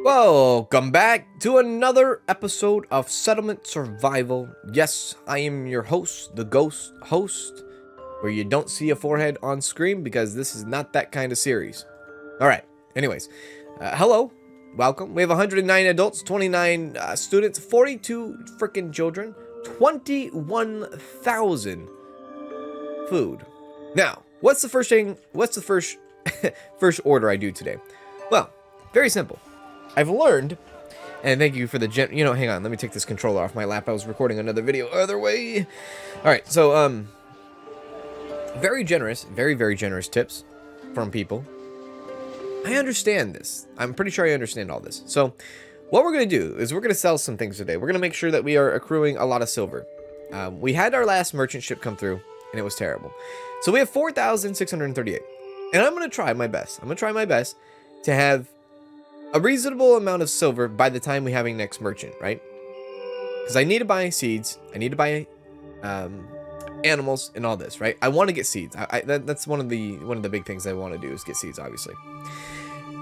Welcome back to another episode of Settlement Survival. Yes, I am your host, the Ghost Host, where you don't see a forehead on screen because this is not that kind of series. Alright, anyways, hello, welcome. We have 109 adults, 29 students, 42 freaking children, 21,000 food. Now, what's the first first order I do today? Well, very simple. I've learned, and thank you for the hang on, let me take this controller off my lap. I was recording another video other way. All right, so very generous, very generous tips from people. I understand this. I'm pretty sure I understand all this. So what we're going to do is we're going to sell some things today. We're going to make sure that we are accruing a lot of silver. We had our last merchant ship come through, and it was terrible. So we have 4,638, and I'm going to try my best. I'm going to try my best to have a reasonable amount of silver by the time we have a next merchant, right? Because I need to buy seeds, I need to buy animals and all this, right? I want to get seeds. That's one of the big things I want to do is get seeds, obviously.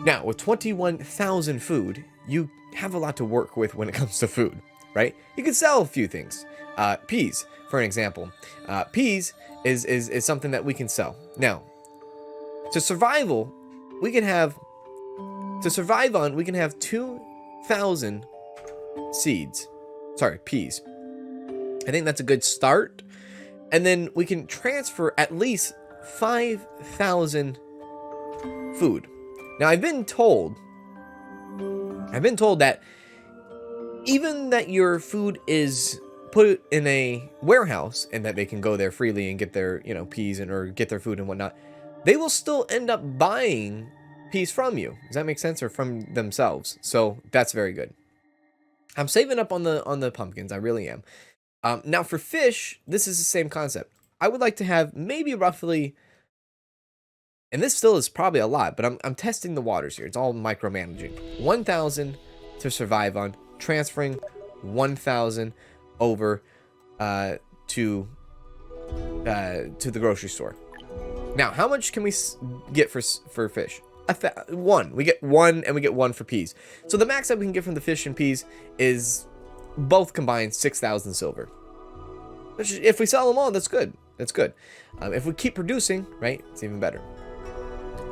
Now, with 21,000 food, you have a lot to work with when it comes to food, right? You can sell a few things. Peas, for an example. Peas is something that we can sell. Now, to survive on, we can have 2,000 seeds. Sorry, peas. I think that's a good start. And then we can transfer at least 5,000 food. Now, I've been told that even that your food is put in a warehouse and that they can go there freely and get their, peas or get their food and whatnot, they will still end up buying peas from you. Does that make sense? Or from themselves. So that's very good. I'm saving up on the pumpkins. I really am. Now for fish, this is the same concept. I would like to have maybe roughly, and this still is probably a lot, but I'm testing the waters here. It's all micromanaging. 1,000 to survive on, transferring 1,000 over to the grocery store. Now, how much can we get for fish? One. We get one, and we get one for peas. So the max that we can get from the fish and peas is both combined 6,000 silver. Which, if we sell them all, that's good. That's good. If we keep producing, right, it's even better.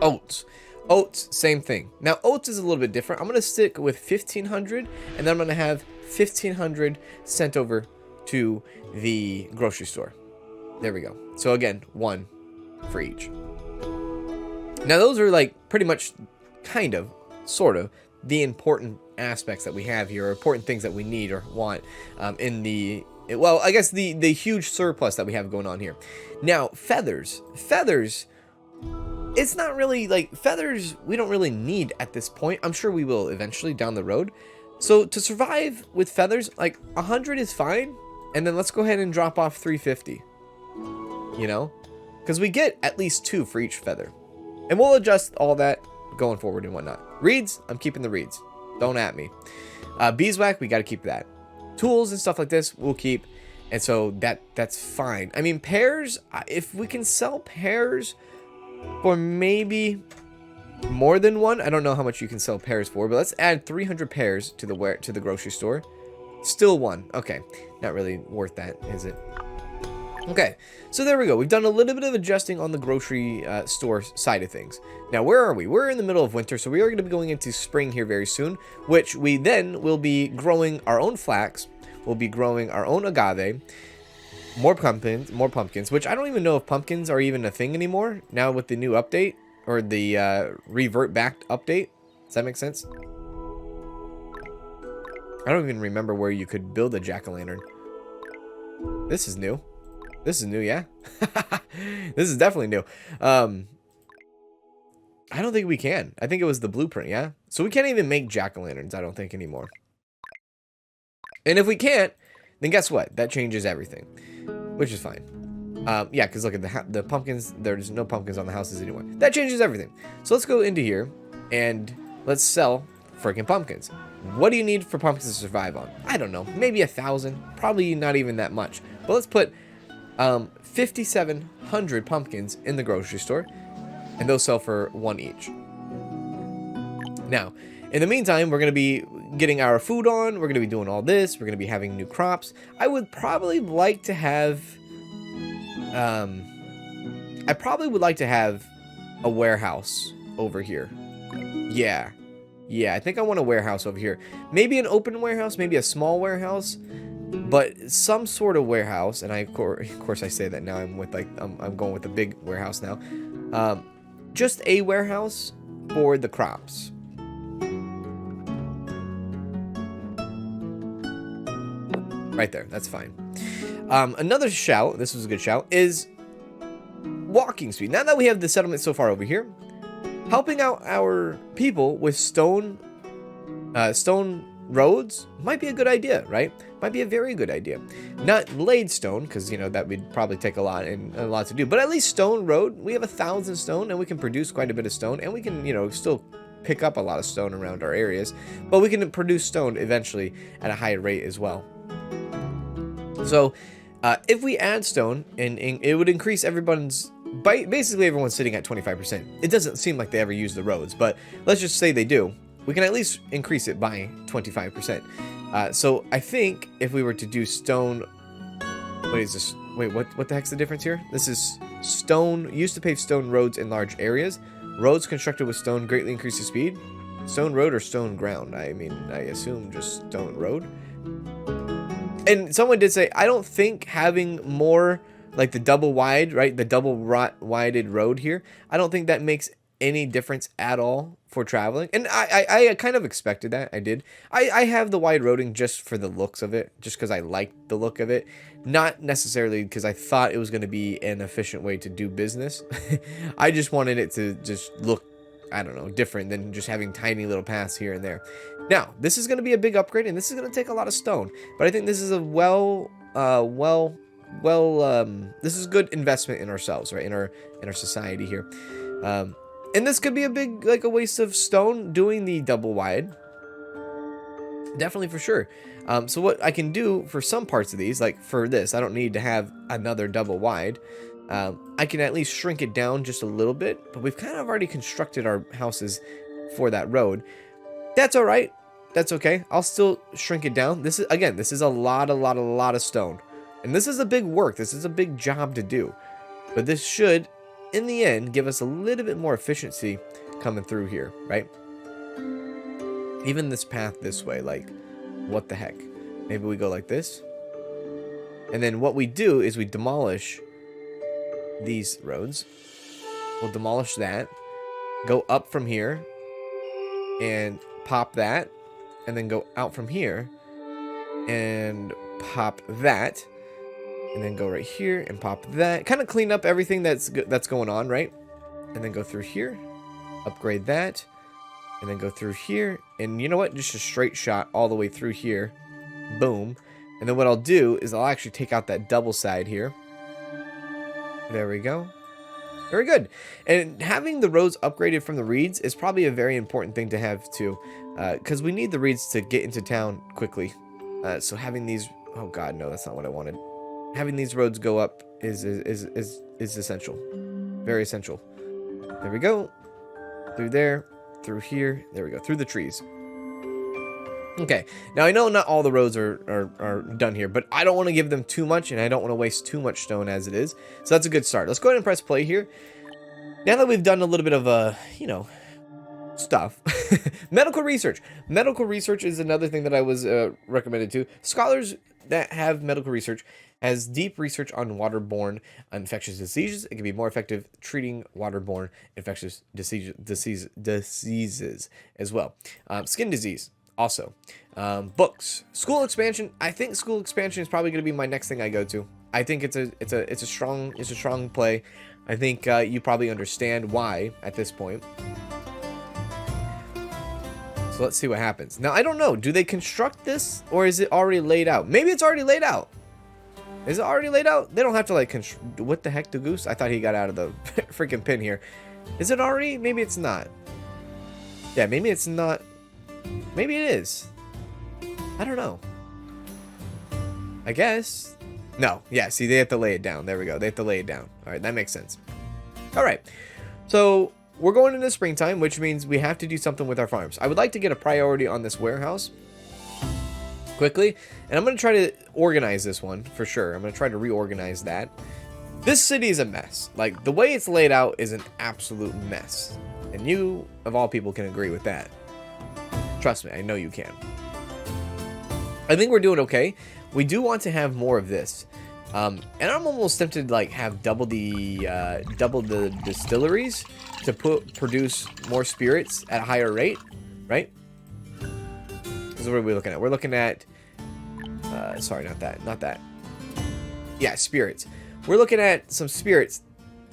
Oats. Oats, same thing. Now, oats is a little bit different. I'm going to stick with 1,500, and then I'm going to have 1,500 sent over to the grocery store. There we go. So again, one for each. Now, those are like pretty much, kind of, sort of, the important aspects that we have here, or important things that we need or want in the, well, I guess the huge surplus that we have going on here. Now, feathers. Feathers, it's not really, like, feathers we don't really need at this point. I'm sure we will eventually down the road. So, to survive with feathers, like, 100 is fine, and then let's go ahead and drop off 350. Because we get at least 2 for each feather. And we'll adjust all that going forward and whatnot. Reeds, I'm keeping the reeds. Don't at me. Beeswax, we got to keep that. Tools and stuff like this, we'll keep. And so that's fine. I mean, pears, if we can sell pears for maybe more than one. I don't know how much you can sell pears for, but let's add 300 pears to the grocery store. Still one. Okay, not really worth that, is it? Okay, so there we go. We've done a little bit of adjusting on the grocery store side of things. Now, where are we? We're in the middle of winter, so we are going to be going into spring here very soon, which we then will be growing our own flax. We'll be growing our own agave, more pumpkins, which I don't even know if pumpkins are even a thing anymore now with the new update, or the revert back update. Does that make sense? I don't even remember where you could build a jack-o'-lantern. This is new. This is new, yeah? This is definitely new. I don't think we can. I think it was the blueprint, yeah? So we can't even make jack-o'-lanterns, I don't think, anymore. And if we can't, then guess what? That changes everything. Which is fine. Yeah, because look at the pumpkins. There's no pumpkins on the houses anymore. That changes everything. So let's go into here, and let's sell freaking pumpkins. What do you need for pumpkins to survive on? I don't know. Maybe 1,000. Probably not even that much. But let's put 5,700 pumpkins in the grocery store, and those sell for 1 each. Now, In the meantime, we're going to be getting our food on. We're going to be doing all this. We're going to be having new crops. I would probably like to have... I probably would like to have a warehouse over here. Yeah. Yeah, I think I want a warehouse over here. Maybe an open warehouse, maybe a small warehouse, but some sort of warehouse. And of course I say that now. I'm going with the big warehouse now. Just a warehouse for the crops. Right there, that's fine. Another shout, this was a good shout, is walking speed. Now that we have the settlement so far over here, helping out our people with stone roads might be a good idea, right? Might be a very good idea. Not laid stone, because, you know, that would probably take a lot to do. But at least stone road, we have 1,000 stone, and we can produce quite a bit of stone, and we can, you know, still pick up a lot of stone around our areas. But we can produce stone eventually at a higher rate as well. So, if we add stone, and it would increase everyone's... Basically, everyone's sitting at 25%. It doesn't seem like they ever use the roads, but let's just say they do. We can at least increase it by 25%. So I think if we were to do stone... What is this? Wait, what the heck's the difference here? This is stone... Used to pave stone roads in large areas. Roads constructed with stone greatly increase the speed. Stone road or stone ground? I mean, I assume just stone road. And someone did say, I don't think having more... like the double wide, right? The double wided road here. I don't think that makes any difference at all for traveling. And I kind of expected that. I did. I have the wide roading just for the looks of it. Just because I like the look of it. Not necessarily because I thought it was going to be an efficient way to do business. I just wanted it to just look, I don't know, different than just having tiny little paths here and there. Now, this is going to be a big upgrade. And this is going to take a lot of stone. But I think this is a this is good investment in ourselves, right? In our society here. And this could be a big, like, a waste of stone doing the double wide. Definitely, for sure. So what I can do for some parts of these, like for this, I don't need to have another double wide. I can at least shrink it down just a little bit, but we've kind of already constructed our houses for that road. That's all right. That's okay. I'll still shrink it down. This is a lot of stone. And this is a big work. This is a big job to do. But this should, in the end, give us a little bit more efficiency coming through here, right? Even this path this way, like, what the heck? Maybe we go like this. And then what we do is we demolish these roads. We'll demolish that. Go up from here. And pop that. And then go out from here. And pop that. And then go right here and pop that. Kind of clean up everything that's going on, right? And then go through here. Upgrade that. And then go through here. And you know what? Just a straight shot all the way through here. Boom. And then what I'll do is I'll actually take out that double side here. There we go. Very good. And having the roads upgraded from the reeds is probably a very important thing to have too. Because we need the reeds to get into town quickly. So having these... Oh god, no, that's not what I wanted. Having these roads go up is essential. Very essential. There we go. Through there. Through here. There we go. Through the trees. Okay. Now, I know not all the roads are done here, but I don't want to give them too much, and I don't want to waste too much stone as it is. So that's a good start. Let's go ahead and press play here. Now that we've done a little bit of, stuff. Medical research. Medical research is another thing that I was recommended to. Scholars that have medical research has deep research on waterborne infectious diseases. It can be more effective treating waterborne infectious diseases as well. Skin disease also. Books. School expansion. I think school expansion is probably going to be my next thing I go to. I think it's a strong play. I think you probably understand why at this point. So let's see what happens. Now, I don't know. Do they construct this or is it already laid out? Maybe it's already laid out. Is it already laid out? They don't have to, like, what the heck, the goose? I thought he got out of the freaking pin here. Is it already? Maybe it's not. Yeah, maybe it's not. Maybe it is. I don't know. I guess. No. Yeah, see, they have to lay it down. There we go. They have to lay it down. All right, that makes sense. All right. So we're going into springtime, which means we have to do something with our farms. I would like to get a priority on this warehouse quickly, and I'm going to try to organize this one for sure. I'm going to try to reorganize that. This city is a mess. Like, the way it's laid out is an absolute mess. And you, of all people, can agree with that. Trust me, I know you can. I think we're doing okay. We do want to have more of this. And I'm almost tempted to like have double the distilleries to produce more spirits at a higher rate, right? Because what are we looking at? We're looking at sorry, not that. Yeah, spirits. We're looking at some spirits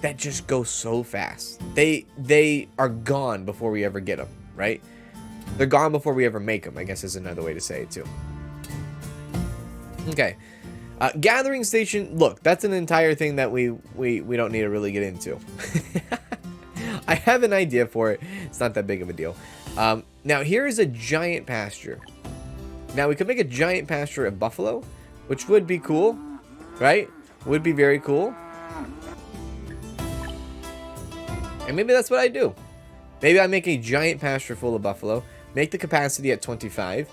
that just go so fast. They are gone before we ever get them, right? They're gone before we ever make them, I guess is another way to say it too. Okay. Gathering station. Look, that's an entire thing that we don't need to really get into. I have an idea for it. It's not that big of a deal. Now, here is a giant pasture. Now, we could make a giant pasture of buffalo, which would be cool, right? Would be very cool. And maybe that's what I do. Maybe I make a giant pasture full of buffalo, make the capacity at 25,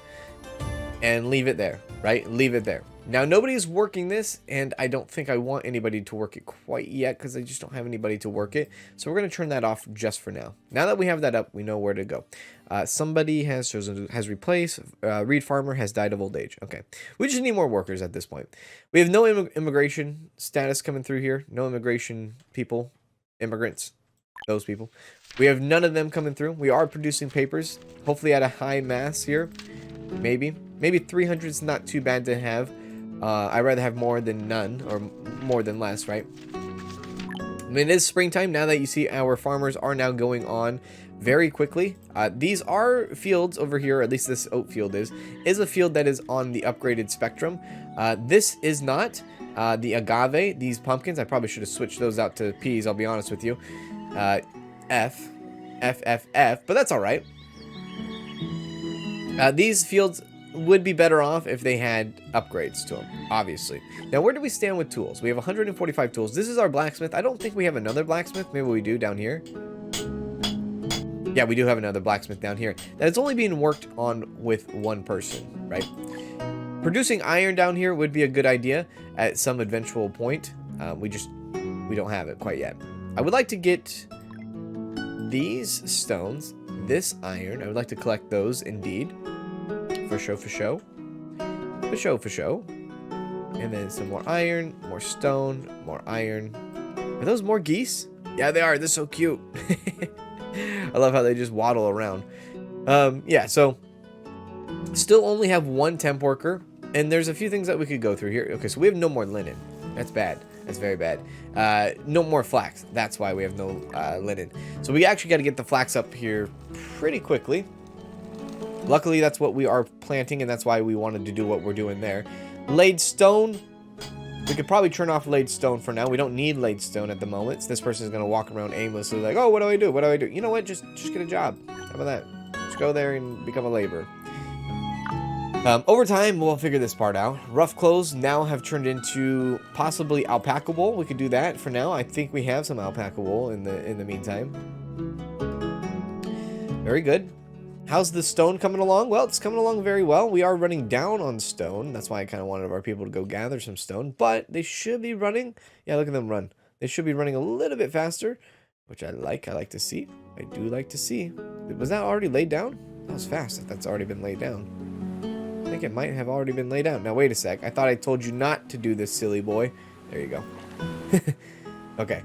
and leave it there, right? Leave it there. Now, nobody is working this, and I don't think I want anybody to work it quite yet because I just don't have anybody to work it. So we're going to turn that off just for now. Now that we have that up, we know where to go. Somebody has replaced. Reed Farmer has died of old age. Okay. We just need more workers at this point. We have no immigration status coming through here. No immigration people. Immigrants. Those people. We have none of them coming through. We are producing papers. Hopefully at a high mass here. Maybe 300 is not too bad to have. I'd rather have more than none, or more than less, right? I mean, it is springtime now that you see our farmers are now going on very quickly. These are fields over here, at least this oat field is a field that is on the upgraded spectrum. This is not the agave, these pumpkins. I probably should have switched those out to peas, I'll be honest with you. F, but that's all right. These fields would be better off if they had upgrades to them, obviously. Now, where do we stand with tools? We have 145 tools. This is our blacksmith. I don't think we have another blacksmith. Maybe we do down here. Yeah, we do have another blacksmith down here. That is only being worked on with one person, right? Producing iron down here would be a good idea at some eventual point. We don't have it quite yet. I would like to get these stones, this iron. I would like to collect those indeed. For show. And then some more iron, more stone, more iron. Are those more geese? Yeah, they are. They're so cute. I love how they just waddle around. Yeah, so still only have one temp worker. And there's a few things that we could go through here. Okay, so we have no more linen. That's bad. That's very bad. No more flax. That's why we have no linen. So we actually got to get the flax up here pretty quickly. Luckily, that's what we are planting, and that's why we wanted to do what we're doing there. Laid stone. We could probably turn off laid stone for now. We don't need laid stone at the moment. So this person is going to walk around aimlessly like, oh, what do I do? What do I do? You know what? Just get a job. How about that? Just go there and become a laborer. Over time, we'll figure this part out. Rough clothes now have turned into possibly alpaca wool. We could do that for now. I think we have some alpaca wool in the meantime. Very good. How's the stone coming along? Well, it's coming along very well. We are running down on stone. That's why I kind of wanted our people to go gather some stone. But they should be running. Yeah, look at them run. They should be running a little bit faster, which I like. I like to see. I do like to see. Was that already laid down? That was fast. That's already been laid down. I think it might have already been laid down. Now, wait a sec. I thought I told you not to do this, silly boy. There you go. Okay.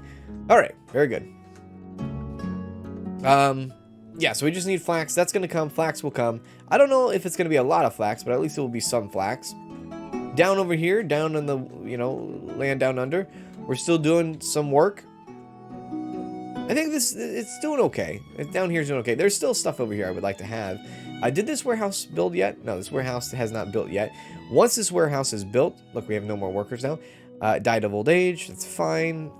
All right. Very good. Yeah, so we just need flax. That's going to come. Flax will come. I don't know if it's going to be a lot of flax, but at least it will be some flax. Down over here, down in the, land down under, we're still doing some work. I think it's doing okay. Down here is doing okay. There's still stuff over here I would like to have. Did this warehouse build yet? No, this warehouse has not built yet. Once this warehouse is built, look, we have no more workers now. Died of old age. That's fine.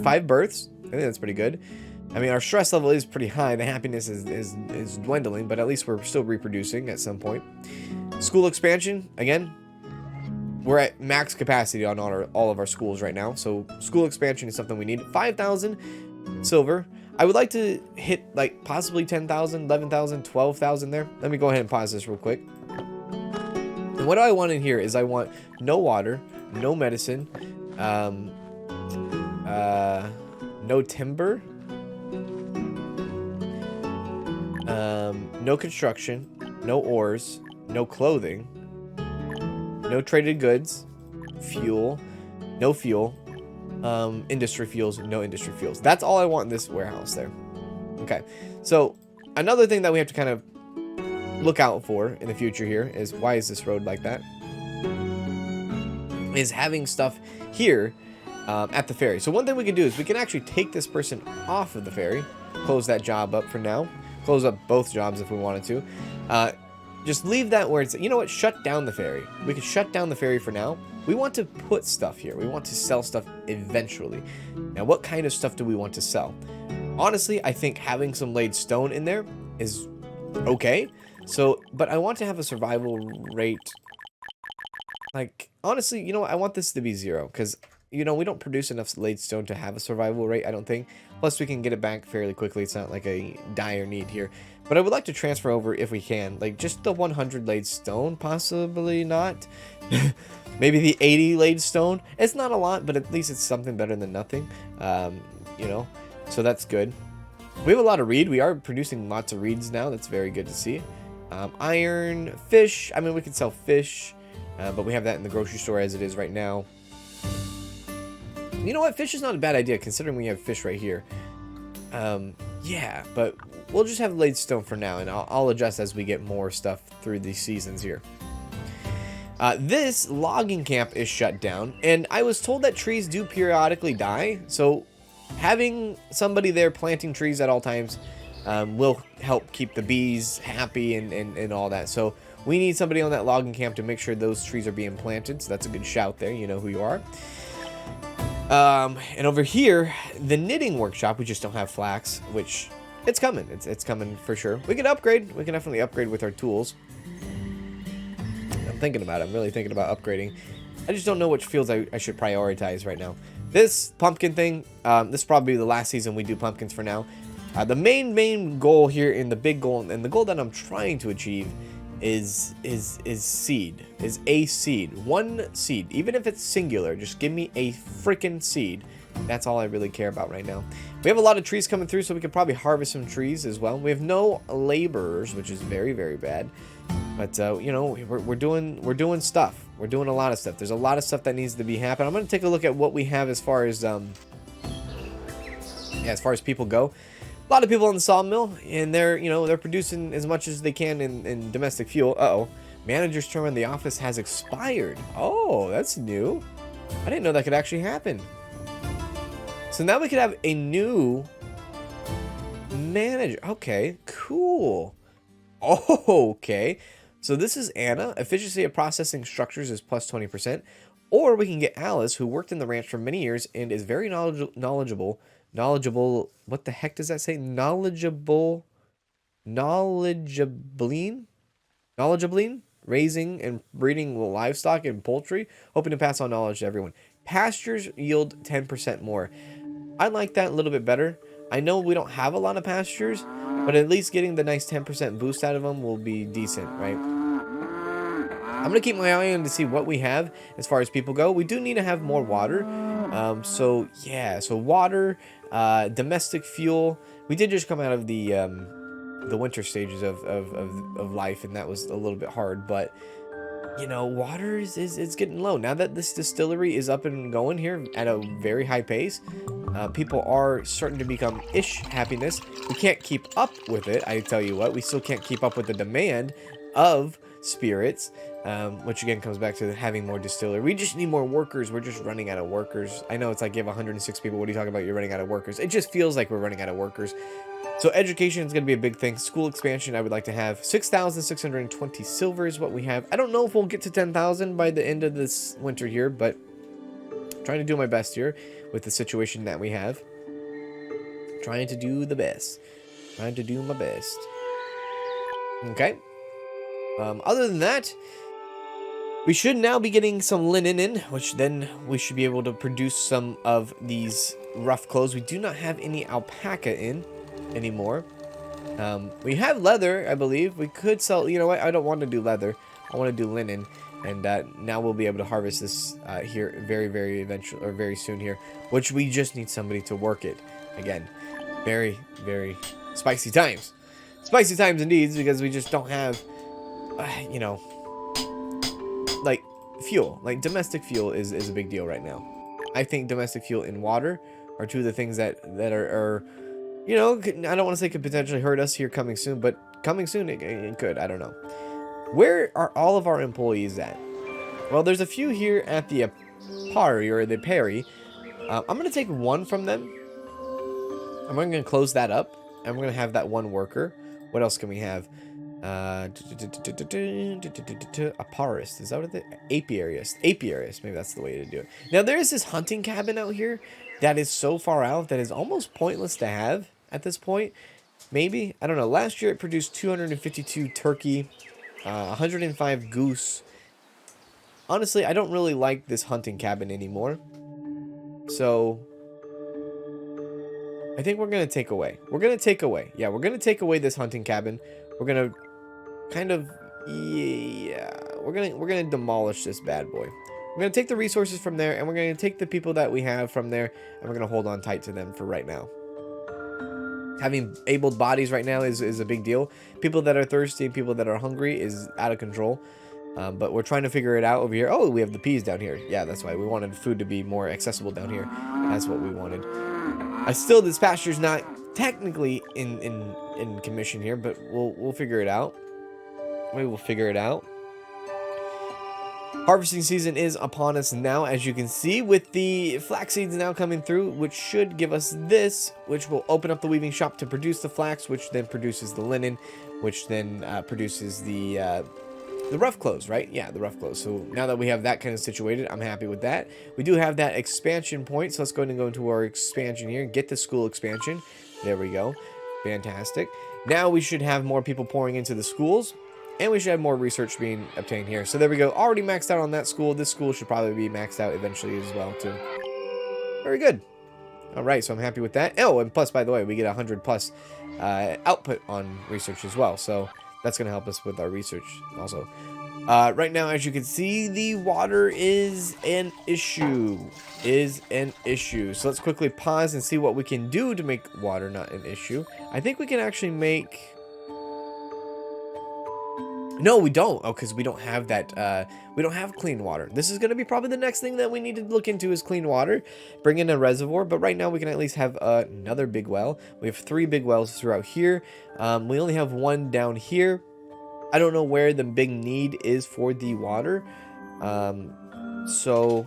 5 births. I think that's pretty good. I mean, our stress level is pretty high. The happiness is dwindling, but at least we're still reproducing at some point. School expansion, again, we're at max capacity on all of our schools right now. So school expansion is something we need. 5,000 silver. I would like to hit like possibly 10,000, 11,000, 12,000 there. Let me go ahead and pause this real quick. And what I want in here is I want no water, no medicine, no timber, no construction, no ores, no clothing, no traded goods, fuel, no fuel, industry fuels, no industry fuels. That's all I want in this warehouse there. Okay, so another thing that we have to kind of look out for in the future here is, why is this road like that? Is having stuff here at the ferry. So one thing we can do is we can actually take this person off of the ferry, close that job up for now, close up both jobs if we wanted to. Just leave that where it's, you know what, shut down the ferry. We could shut down the ferry for now. We want to put stuff here. We want to sell stuff eventually. Now, what kind of stuff do we want to sell? Honestly, I think having some laid stone in there is okay. So, but I want to have a survival rate. Like, honestly, you know what? I want this to be 0 because, you know, we don't produce enough laid stone to have a survival rate, I don't think. Plus, we can get it back fairly quickly. It's not like a dire need here. But I would like to transfer over if we can. Like, just the 100 laid stone, possibly not. Maybe the 80 laid stone. It's not a lot, but at least it's something better than nothing. You know, so that's good. We have a lot of reed. We are producing lots of reeds now. That's very good to see. Iron, fish. I mean, we could sell fish, but we have that in the grocery store as it is right now. You know what? Fish is not a bad idea considering we have fish right here. Yeah, but we'll just have laid stone for now, and I'll adjust as we get more stuff through these seasons here. This logging camp is shut down, and I was told that trees do periodically die, so having somebody there planting trees at all times will help keep the bees happy and all that. So we need somebody on that logging camp to make sure those trees are being planted, so that's a good shout there. You know who you are. And over here, the knitting workshop, we just don't have flax, which it's coming. It's coming for sure. We can upgrade. We can definitely upgrade with our tools. I'm thinking about it. I'm really thinking about upgrading. I just don't know which fields I should prioritize right now. This pumpkin thing, this is probably the last season we do pumpkins for now. The main goal here, in the big goal, and the goal that I'm trying to achieve is seed. Is a seed. One seed. Even if it's singular, just give me a freaking seed. That's all I really care about right now. We have a lot of trees coming through, so we could probably harvest some trees as well. We have no laborers, which is very, very bad. But you know, we're doing stuff. We're doing a lot of stuff. There's a lot of stuff that needs to be happening. I'm gonna take a look at what we have as far as as far as people go. A lot of people in the sawmill, and they're producing as much as they can in domestic fuel. Uh-oh. Manager's term in the office has expired. Oh, that's new. I didn't know that could actually happen. So now we could have a new manager. Okay, cool. Oh, okay. So this is Anna. Efficiency of processing structures is plus 20%. Or we can get Alice, who worked in the ranch for many years and is very knowledgeable. What the heck does that say? Knowledgeabling? Raising and breeding livestock and poultry. Hoping to pass on knowledge to everyone. Pastures yield 10% more. I like that a little bit better. I know we don't have a lot of pastures, but at least getting the nice 10% boost out of them will be decent, right? I'm going to keep my eye on to see what we have as far as people go. We do need to have more water. So water, domestic fuel. We did just come out of the winter stages of life, and that was a little bit hard, but you know, water is getting low. Now that this distillery is up and going here at a very high pace, people are starting to become happiness. We can't keep up with it, I tell you what. We still can't keep up with the demand of spirits, which again comes back to having more distillery. We just need more workers. We're just running out of workers. I know it's like you have 106 people. What are you talking about? You're running out of workers. It just feels like we're running out of workers. So education is going to be a big thing. School expansion, I would like to have 6,620 silver is what we have. I don't know if we'll get to 10,000 by the end of this winter here, but I'm trying to do my best here with the situation that we have. Trying to do the best. Trying to do my best. Okay. Other than that, We should now be getting some linen in, which then we should be able to produce some of these rough clothes. We do not have any alpaca in anymore. We have leather, I believe. We could sell, you know what? I don't want to do leather. I want to do linen. And now we'll be able to harvest this here very eventually, or very soon here, which we just need somebody to work it. Again, very spicy times. Spicy times indeed, because we just don't have, you know, like fuel. Like domestic fuel is a big deal right now. I think domestic fuel and water are two of the things that are you know, I don't want to say could potentially hurt us here coming soon, but coming soon it could. I don't know. Where are all of our employees at? Well, there's a few here at the Apari or the Perry. I'm going to take one from them. I'm going to close that up. And we're going to have that one worker. What else can we have? Aparist. Is that what it is? Apiarist. Apiarist. Maybe that's the way to do it. Now, there is this hunting cabin out here that is so far out that is almost pointless to have at this point. Maybe. I don't know. Last year, it produced 252 turkey, 105 goose. Honestly, I don't really like this hunting cabin anymore. So I think we're going to take away. We're going to take away. Yeah, we're going to take away this hunting cabin. We're going to kind of, yeah, we're going to demolish this bad boy. We're going to take the resources from there, and we're going to take the people that we have from there, and we're going to hold on tight to them for right now. Having able bodies right now is a big deal. People that are thirsty and people that are hungry is out of control. But we're trying to figure it out over here. Oh, we have the peas down here. Yeah, that's why. We wanted food to be more accessible down here. That's what we wanted. Still, this pasture's not technically in commission here, but we'll figure it out. We will figure it out. Harvesting season is upon us now, as you can see, with the flax seeds now coming through, which should give us this, which will open up the weaving shop to produce the flax, which then produces the linen, which then produces the rough clothes, right? Yeah, the rough clothes. So now that we have that kind of situated, I'm happy with that. We do have that expansion point, so let's go ahead and go into our expansion here. Get the school expansion. There we go. Fantastic. Now we should have more people pouring into the schools. And we should have more research being obtained here. So there we go. Already maxed out on that school. This school should probably be maxed out eventually as well, too. Very good. All right, so I'm happy with that. Oh, and plus, by the way, we get 100 plus output on research as well. So that's going to help us with our research also. Right now, as you can see, the water is an issue. So let's quickly pause and see what we can do to make water not an issue. I think we can actually make... No, we don't. Oh, because we don't have that. We don't have clean water. This is going to be probably the next thing that we need to look into is clean water. Bring in a reservoir. But right now we can at least have another big well. We have 3 big wells throughout here. We only have 1 down here. I don't know where the big need is for the water. So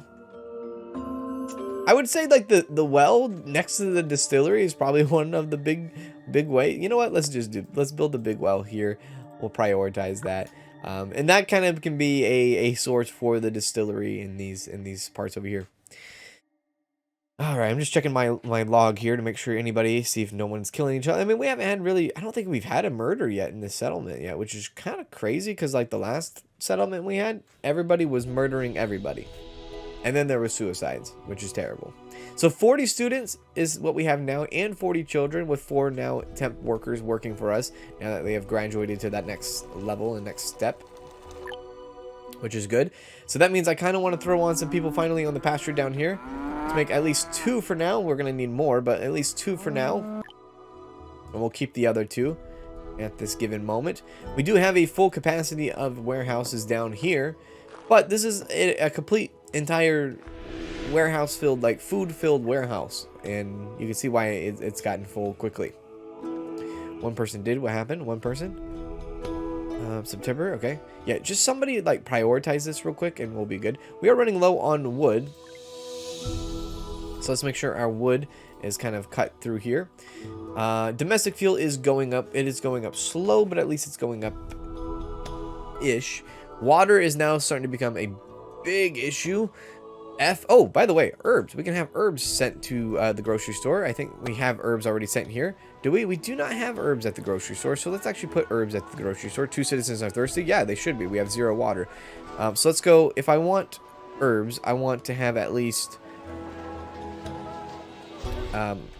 I would say like the well next to the distillery is probably one of the big way. You know what? Let's build a big well here. We'll prioritize that, and that kind of can be a source for the distillery in these parts over here. All right, I'm just checking my log here to make sure see if no one's killing each other. I mean, we haven't had really. I don't think we've had a murder yet in this settlement yet, which is kind of crazy because like the last settlement we had, everybody was murdering everybody, and then there were suicides, which is terrible. So 40 students is what we have now, and 40 children with 4 now temp workers working for us now that they have graduated to that next level and next step, which is good. So that means I kind of want to throw on some people finally on the pasture down here to make at least 2 for now. We're going to need more, but at least 2 for now. And we'll keep the other 2 at this given moment. We do have a full capacity of warehouses down here, but this is a complete entire warehouse filled, like food filled warehouse, and you can see why it's gotten full quickly. One person did. What happened? One person. September. Okay. Yeah, just somebody like prioritize this real quick and we'll be good. We are running low on wood, so let's make sure our wood is kind of cut through here. Domestic fuel is going up. It is going up slow, but at least it's going up ish. Water is now starting to become a big issue. Oh, by the way, herbs. We can have herbs sent to the grocery store. I think we have herbs already sent here. Do we? We do not have herbs at the grocery store, so let's actually put herbs at the grocery store. 2 citizens are thirsty. Yeah, they should be. We have 0 water. So let's go. If I want herbs, I want to have at least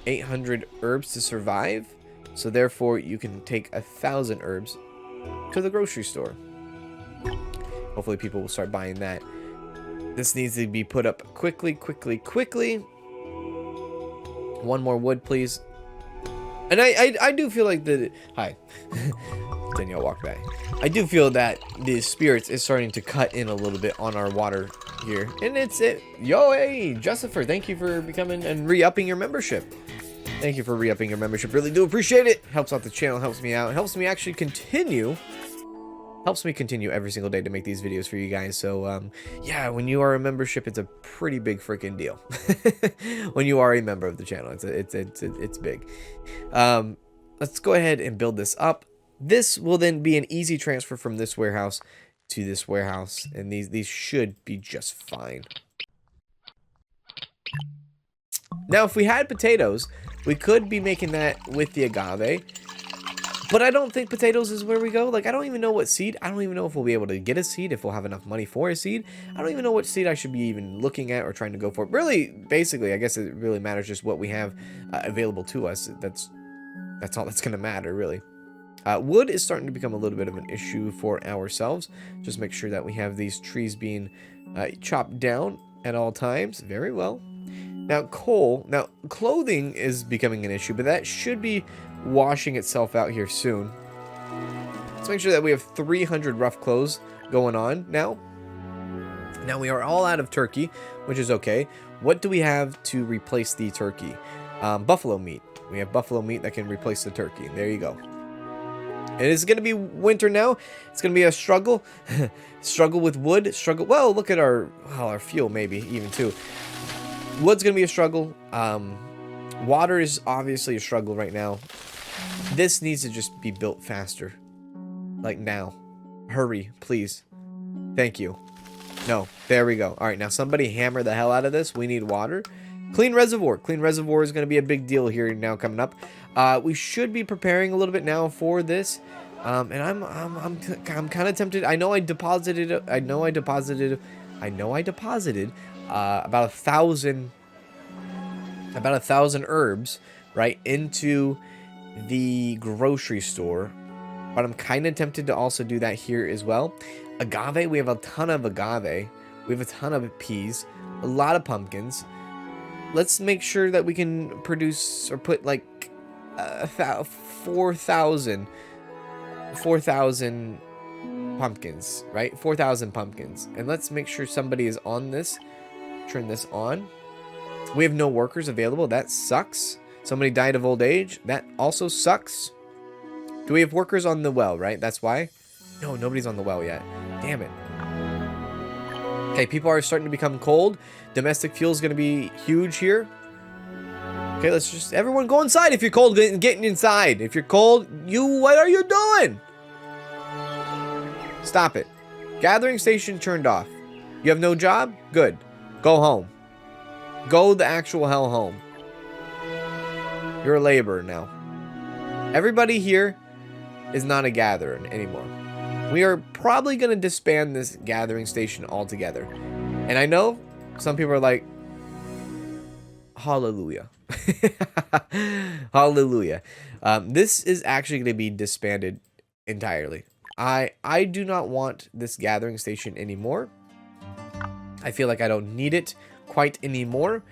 800 herbs to survive. So therefore, you can take 1,000 herbs to the grocery store. Hopefully, people will start buying that. This needs to be put up quickly, quickly, quickly. 1 more wood, please. And I do feel like the... Hi. Danielle walked back. I do feel that the spirits is starting to cut in a little bit on our water here. And it's it. Yo, hey, Justifer, thank you for becoming and re-upping your membership. Thank you for re-upping your membership. Really do appreciate it. Helps out the channel, helps me out. Helps me actually continue... Helps me continue every single day to make these videos for you guys. So yeah, when you are a membership, it's a pretty big freaking deal. When you are a member of the channel, it's big. Let's go ahead and build this up. This will then be an easy transfer from this warehouse to this warehouse, and these should be just fine. Now, if we had potatoes, we could be making that with the agave. But I don't think potatoes is where we go. Like, I don't even know what seed. I don't even know if we'll be able to get a seed, if we'll have enough money for a seed. I don't even know what seed I should be even looking at or trying to go for. Really, basically, I guess it really matters just what we have available to us. That's all that's going to matter, really. Wood is starting to become a little bit of an issue for ourselves. Just make sure that we have these trees being chopped down at all times. Very well. Now, coal. Now, clothing is becoming an issue, but that should be washing itself out here soon. Let's make sure that we have 300 rough clothes going on now. Now, we are all out of turkey, which is okay. What do we have to replace the turkey? Buffalo meat. We have buffalo meat that can replace the turkey. There you go. It is going to be winter now. It's going to be a struggle. Struggle with wood. Struggle. Well, look at our fuel, maybe even too. Wood's going to be a struggle. Water is obviously a struggle right now. This needs to just be built faster. Like now. Hurry, please. Thank you. No, there we go. All right, now somebody hammer the hell out of this. We need water. Clean reservoir. Clean reservoir is going to be a big deal here now coming up. We should be preparing a little bit now for this. And I'm kind of tempted. I know I deposited about 1,000 herbs, right, into the grocery store, but I'm kind of tempted to also do that here as well. Agave, we have a ton of agave, we have a ton of peas, a lot of pumpkins. Let's make sure that we can produce or put like 4,000 pumpkins, right? 4,000 pumpkins, and let's make sure somebody is on this. Turn this on. We have no workers available. That sucks. Somebody died of old age. That also sucks. Do we have workers on the well, right? That's why. No, nobody's on the well yet. Damn it. Okay, people are starting to become cold. Domestic fuel is going to be huge here. Okay, let's just... Everyone go inside if you're cold. Get inside. If you're cold, what are you doing? Stop it. Gathering station turned off. You have no job? Good. Go home. Go the actual hell home. You're a laborer now. Everybody here is not a gatherer anymore. We are probably going to disband this gathering station altogether. And I know some people are like, hallelujah. Hallelujah. This is actually going to be disbanded entirely. I do not want this gathering station anymore. I feel like I don't need it quite anymore.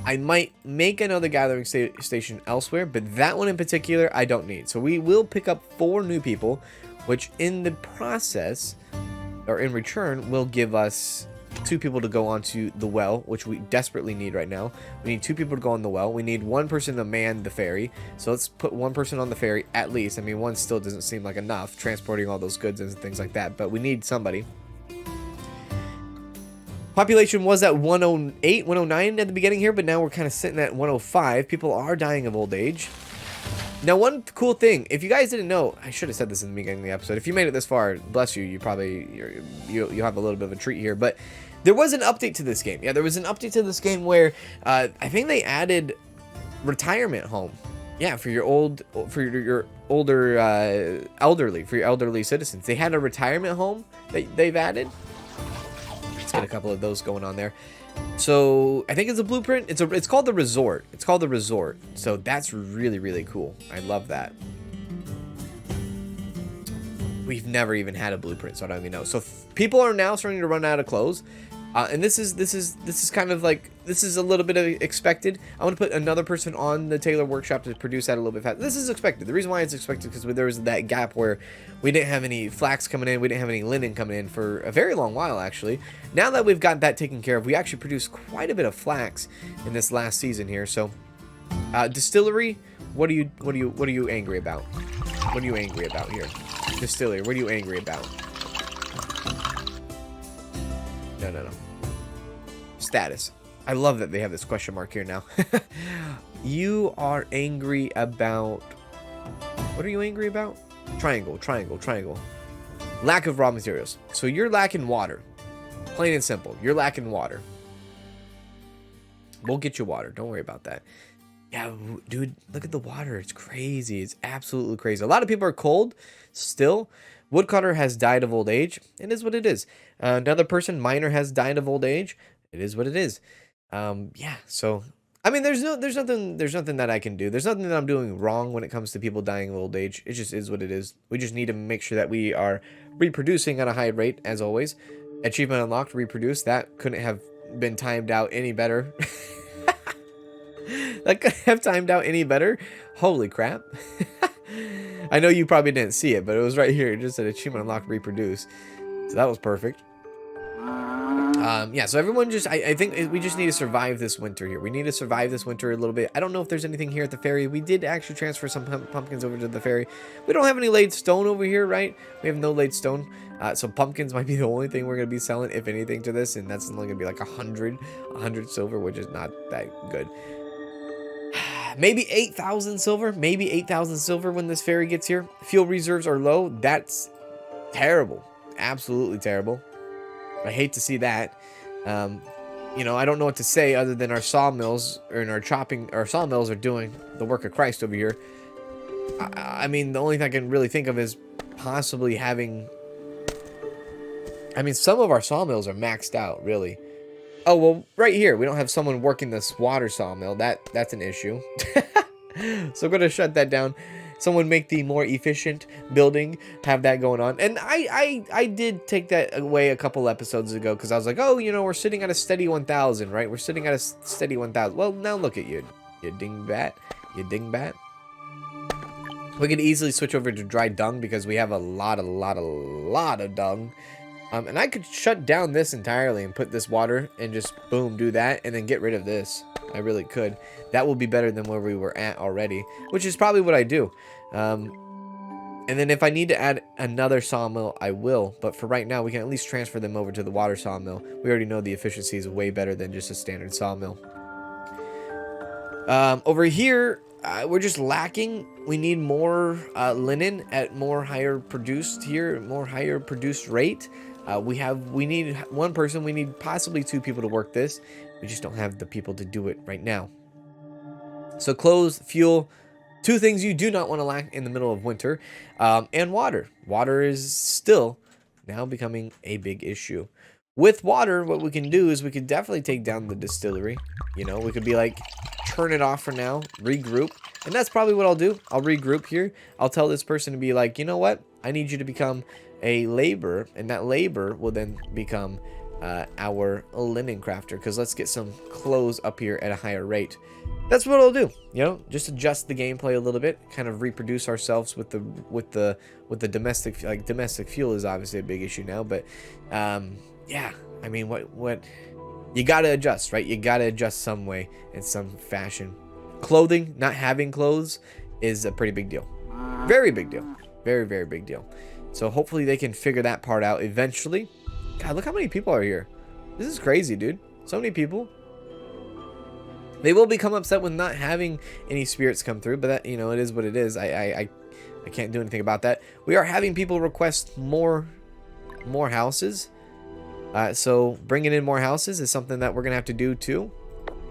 I might make another gathering station elsewhere, but that one in particular I don't need. So we will pick up 4 new people, which in the process, or in return, will give us 2 people to go onto the well, which we desperately need right now. We need 2 people to go on the well. We need 1 person to man the ferry. So let's put 1 person on the ferry at least. I mean, 1 still doesn't seem like enough, transporting all those goods and things like that, but we need somebody. Population was at 108, 109 at the beginning here, but now we're kind of sitting at 105. People are dying of old age. Now, one cool thing, if you guys didn't know, I should have said this in the beginning of the episode. If you made it this far, bless you. You'll have a little bit of a treat here. But there was an update to this game. Yeah, there was an update to this game where I think they added retirement home. Yeah, for your elderly citizens. They had a retirement home that they've added. Let's get a couple of those going on there. So I think it's a blueprint. It's called the Resort. It's called the Resort. So that's really, really cool. I love that. We've never even had a blueprint, so I don't even know. So people are now starting to run out of clothes. And this is kind of like, this is a little bit of expected. I want to put another person on the Tailor Workshop to produce that a little bit faster. This is expected. The reason why it's expected is because there was that gap where we didn't have any flax coming in, we didn't have any linen coming in for a very long while actually. Now that we've got that taken care of, we actually produced quite a bit of flax in this last season here. So, distillery, what are you angry about? What are you angry about here? Distillery, what are you angry about? No. Status. I love that they have this question mark here now. You are angry about... What are you angry about? Triangle. Lack of raw materials. So you're lacking water. Plain and simple. You're lacking water. We'll get you water. Don't worry about that. Yeah, dude, look at the water. It's crazy. It's absolutely crazy. A lot of people are cold still. Woodcutter has died of old age. It is what it is. Another person, miner, has died of old age. It is what it is. Yeah, so I mean, there's nothing that I can do. There's nothing that I'm doing wrong when it comes to people dying of old age. It just is what it is. We just need to make sure that we are reproducing at a high rate, as always. Achievement unlocked, reproduce. That couldn't have been timed out any better. That couldn't have timed out any better. Holy crap. I know you probably didn't see it, but it was right here. It just said achievement unlocked, reproduce. So that was perfect. Yeah, so everyone just, I think we just need to survive this winter here. We need to survive this winter a little bit. I don't know if there's anything here at the ferry. We did actually transfer some pumpkins over to the ferry. We don't have any laid stone over here, right? We have no laid stone. So pumpkins might be the only thing we're going to be selling, if anything, to this. And that's only going to be like 100 silver, which is not that good. Maybe 8,000 silver. Maybe 8,000 silver when this ferry gets here. Fuel reserves are low. That's terrible. Absolutely terrible. I hate to see that. You know, I don't know what to say other than our sawmills our sawmills are doing the work of Christ over here. I mean, the only thing I can really think of is possibly having... I mean, some of our sawmills are maxed out, really. Oh, well, right here, we don't have someone working this water sawmill. That's an issue. So I'm going to shut that down. Someone make the more efficient building, have that going on. And I did take that away a couple episodes ago because I was like, oh, you know, we're sitting at a steady 1,000, right? We're sitting at a steady 1,000. Well, now look at you, you dingbat. You dingbat. We could easily switch over to dry dung because we have a lot of dung. And I could shut down this entirely and put this water and just, boom, do that and then get rid of this. I really could. That will be better than where we were at already, which is probably what I do. And then if I need to add another sawmill, I will. But for right now, we can at least transfer them over to the water sawmill. We already know the efficiency is way better than just a standard sawmill. Over here, we're just lacking. We need more linen at more higher produced rate. We need one person. We need possibly 2 people to work this. We just don't have the people to do it right now. So clothes, fuel, 2 things you do not want to lack in the middle of winter, and water. Water is still now becoming a big issue. With water, what we can do is we could definitely take down the distillery. You know, we could be like, turn it off for now, regroup. And that's probably what I'll do. I'll regroup here. I'll tell this person to be like, you know what? I need you to become a laborer, and that labor will then become our linen crafter, because let's get some clothes up here at a higher rate. That's what I'll do, you know, just adjust the gameplay a little bit, kind of reproduce ourselves with the domestic, like domestic fuel is obviously a big issue now, but yeah, I mean, what you gotta adjust, right? You gotta adjust some way, in some fashion. Clothing, not having clothes is a pretty big deal. Very big deal. Very, very big deal. So hopefully they can figure that part out eventually. God, look how many people are here. This is crazy, dude. So many people. They will become upset with not having any spirits come through, but that, you know, it is what it is. I can't do anything about that. We are having people request more houses. So bringing in more houses is something that we're going to have to do too.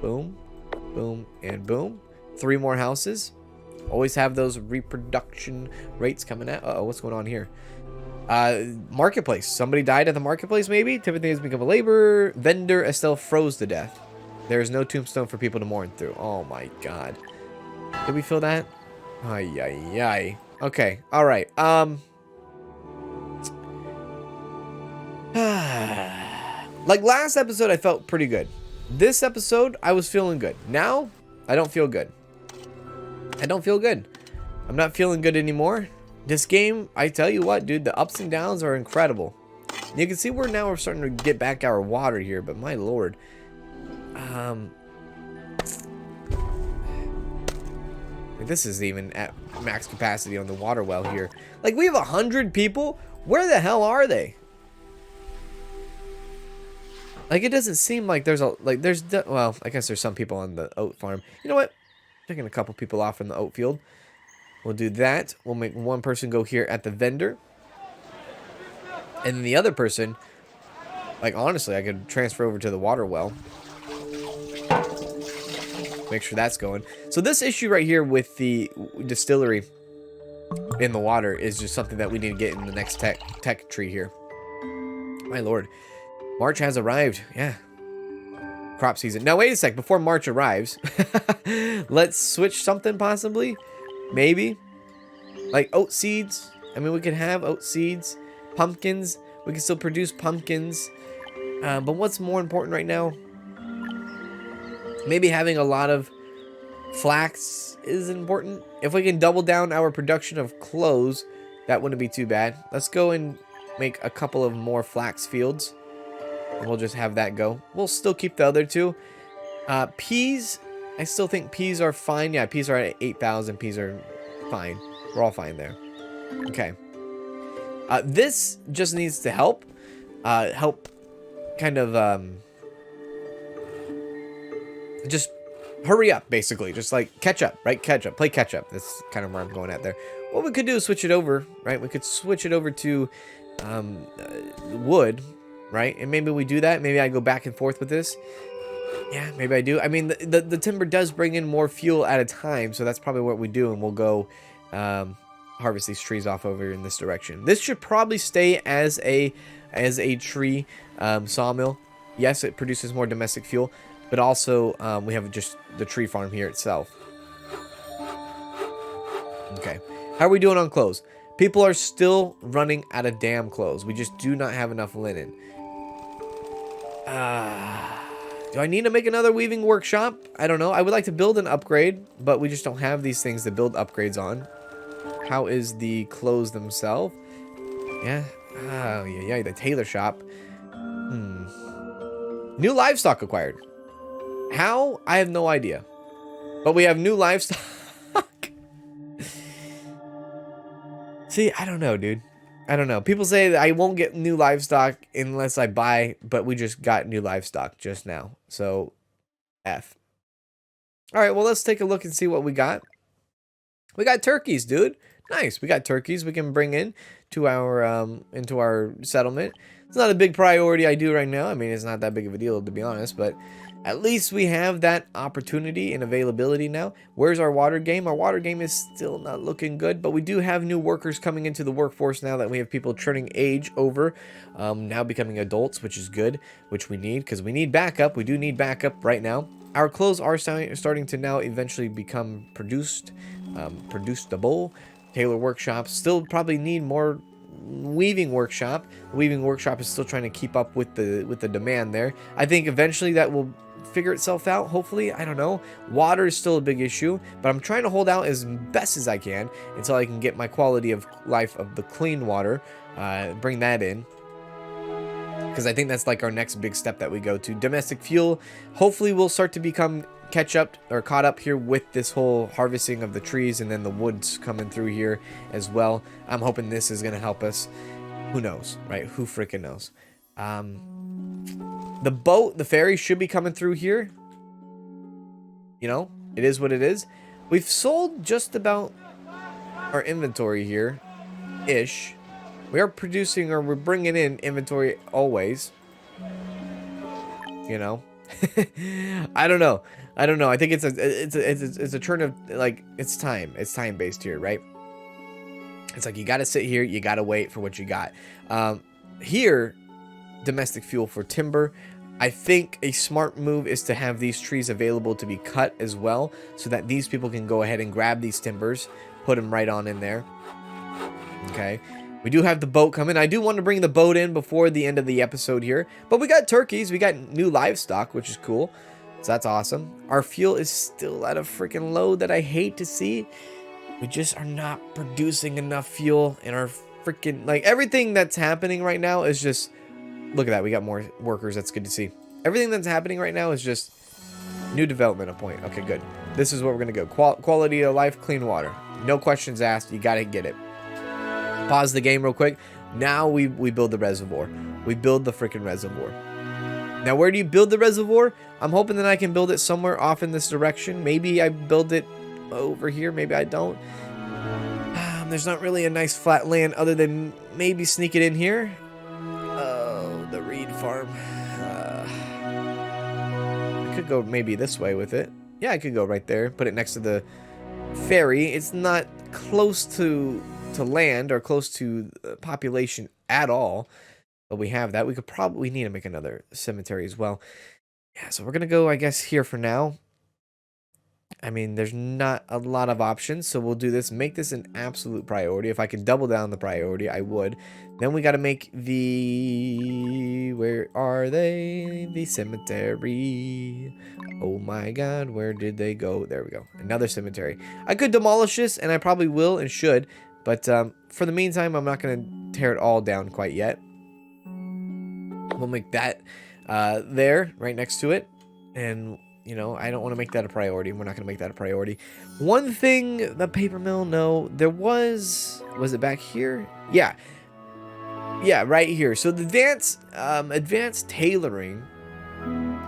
Boom, boom, and boom. 3 more houses. Always have those reproduction rates coming out. Uh-oh, what's going on here? Marketplace. Somebody died at the marketplace, maybe? Timothy has become a laborer. Vendor Estelle froze to death. There is no tombstone for people to mourn through. Oh my god. Did we fill that? Ay, ay, ay. Okay, alright. Like last episode, I felt pretty good. This episode, I was feeling good. Now, I don't feel good. I don't feel good. I'm not feeling good anymore. This game, I tell you what, dude, the ups and downs are incredible. You can see we're starting to get back our water here, but my lord. This is even at max capacity on the water well here. Like, we have 100 people? Where the hell are they? Like, it doesn't seem like there's well, I guess there's some people on the oat farm. You know what? Taking a couple people off from the oat field. We'll do that. We'll make one person go here at the vendor. And then the other person, like, honestly, I could transfer over to the water well. Make sure that's going. So this issue right here with the distillery in the water is just something that we need to get in the next tech tree here. My lord. March has arrived. Yeah. Crop season. Now, wait a sec. Before March arrives, let's switch something possibly. Maybe. Like oat seeds. I mean, we could have oat seeds. Pumpkins. We can still produce pumpkins. But what's more important right now? Maybe having a lot of flax is important. If we can double down our production of clothes, that wouldn't be too bad. Let's go and make a couple of more flax fields. And we'll just have that go. We'll still keep the other 2. Peas. I still think peas are fine. Yeah, peas are at 8,000. Peas are fine. We're all fine there. Okay. This just needs to help. Help kind of... just hurry up, basically. Just like catch up, right? Catch up. Play catch up. That's kind of where I'm going at there. What we could do is switch it over, right? We could switch it over to wood, right? And maybe we do that. Maybe I go back and forth with this. Yeah, maybe I do. I mean, the timber does bring in more fuel at a time, so that's probably what we do, and we'll go harvest these trees off over in this direction. This should probably stay as a tree sawmill. Yes, it produces more domestic fuel, but also we have just the tree farm here itself. Okay, how are we doing on clothes? People are still running out of damn clothes. We just do not have enough linen. Do I need to make another weaving workshop? I don't know. I would like to build an upgrade, but we just don't have these things to build upgrades on. How is the clothes themselves? Yeah. Oh, yeah, the tailor shop. New livestock acquired. How? I have no idea. But we have new livestock. See, I don't know, dude. I don't know. People say that I won't get new livestock unless I buy, but we just got new livestock just now. So, F. All right, well, let's take a look and see what we got. We got turkeys, dude. Nice. We got turkeys we can bring in to our into our settlement. It's not a big priority I do right now. I mean, it's not that big of a deal, to be honest, but at least we have that opportunity and availability now. Where's our water game? Our water game is still not looking good, but we do have new workers coming into the workforce now that we have people turning age over, now becoming adults, which is good, which we need, because we need backup. We do need backup right now. Our clothes are starting to now eventually become producible. Tailor workshop still probably need more weaving workshop. The weaving workshop is still trying to keep up with the demand there. I think eventually that will figure itself out, hopefully. I don't know. Water is still a big issue, but I'm trying to hold out as best as I can until I can get my quality of life of the clean water, bring that in, because I think that's like our next big step that we go to. Domestic fuel, hopefully we'll start to become caught up here with this whole harvesting of the trees, and then the woods coming through here as well. I'm hoping this is going to help us. Who knows, right? Who freaking knows? The boat, the ferry should be coming through here. you know, it is what it is. We've sold just about our inventory here, ish. We are producing, or we're bringing in inventory always. You know, I don't know. I don't know. I think it's a turn of, like, it's time. It's time based here, right? It's like you got to sit here. You got to wait for what you got. Here, domestic fuel for timber. I think a smart move is to have these trees available to be cut as well, so that these people can go ahead and grab these timbers, put them right on in there. Okay. We do have the boat coming. I do want to bring the boat in before the end of the episode here. But we got turkeys. We got new livestock, which is cool. So that's awesome. Our fuel is still at a freaking low that I hate to see. We just are not producing enough fuel in our freaking... Like, everything that's happening right now is just... Look at that. We got more workers. That's good to see. Everything that's happening right now is just new development at point. Okay, good. This is what we're going to go. Quality of life, clean water. No questions asked. You got to get it. Pause the game real quick. Now we build the reservoir. We build the freaking reservoir. Now, where do you build the reservoir? I'm hoping that I can build it somewhere off in this direction. Maybe I build it over here. Maybe I don't. There's not really a nice flat land other than maybe sneak it in here. Oh, the reed farm. I could go maybe this way with it. Yeah, I could go right there. Put it next to the ferry. It's not close to land or close to population at all, but we have that. We could probably need to make another cemetery as well. Yeah, so we're gonna go, I guess, here for now. I mean, there's not a lot of options, so we'll do this. Make this an absolute priority. If I can double down the priority, I would. Then we got to make the... Where are they? The cemetery. Oh my god, where did they go? There we go. Another cemetery. I could demolish this, and I probably will and should. But for the meantime, I'm not going to tear it all down quite yet. We'll make that there, right next to it. And, you know, I don't want to make that a priority. We're not going to make that a priority. One thing, the paper mill, no. There was it back here? Yeah. Yeah, right here. So the advanced tailoring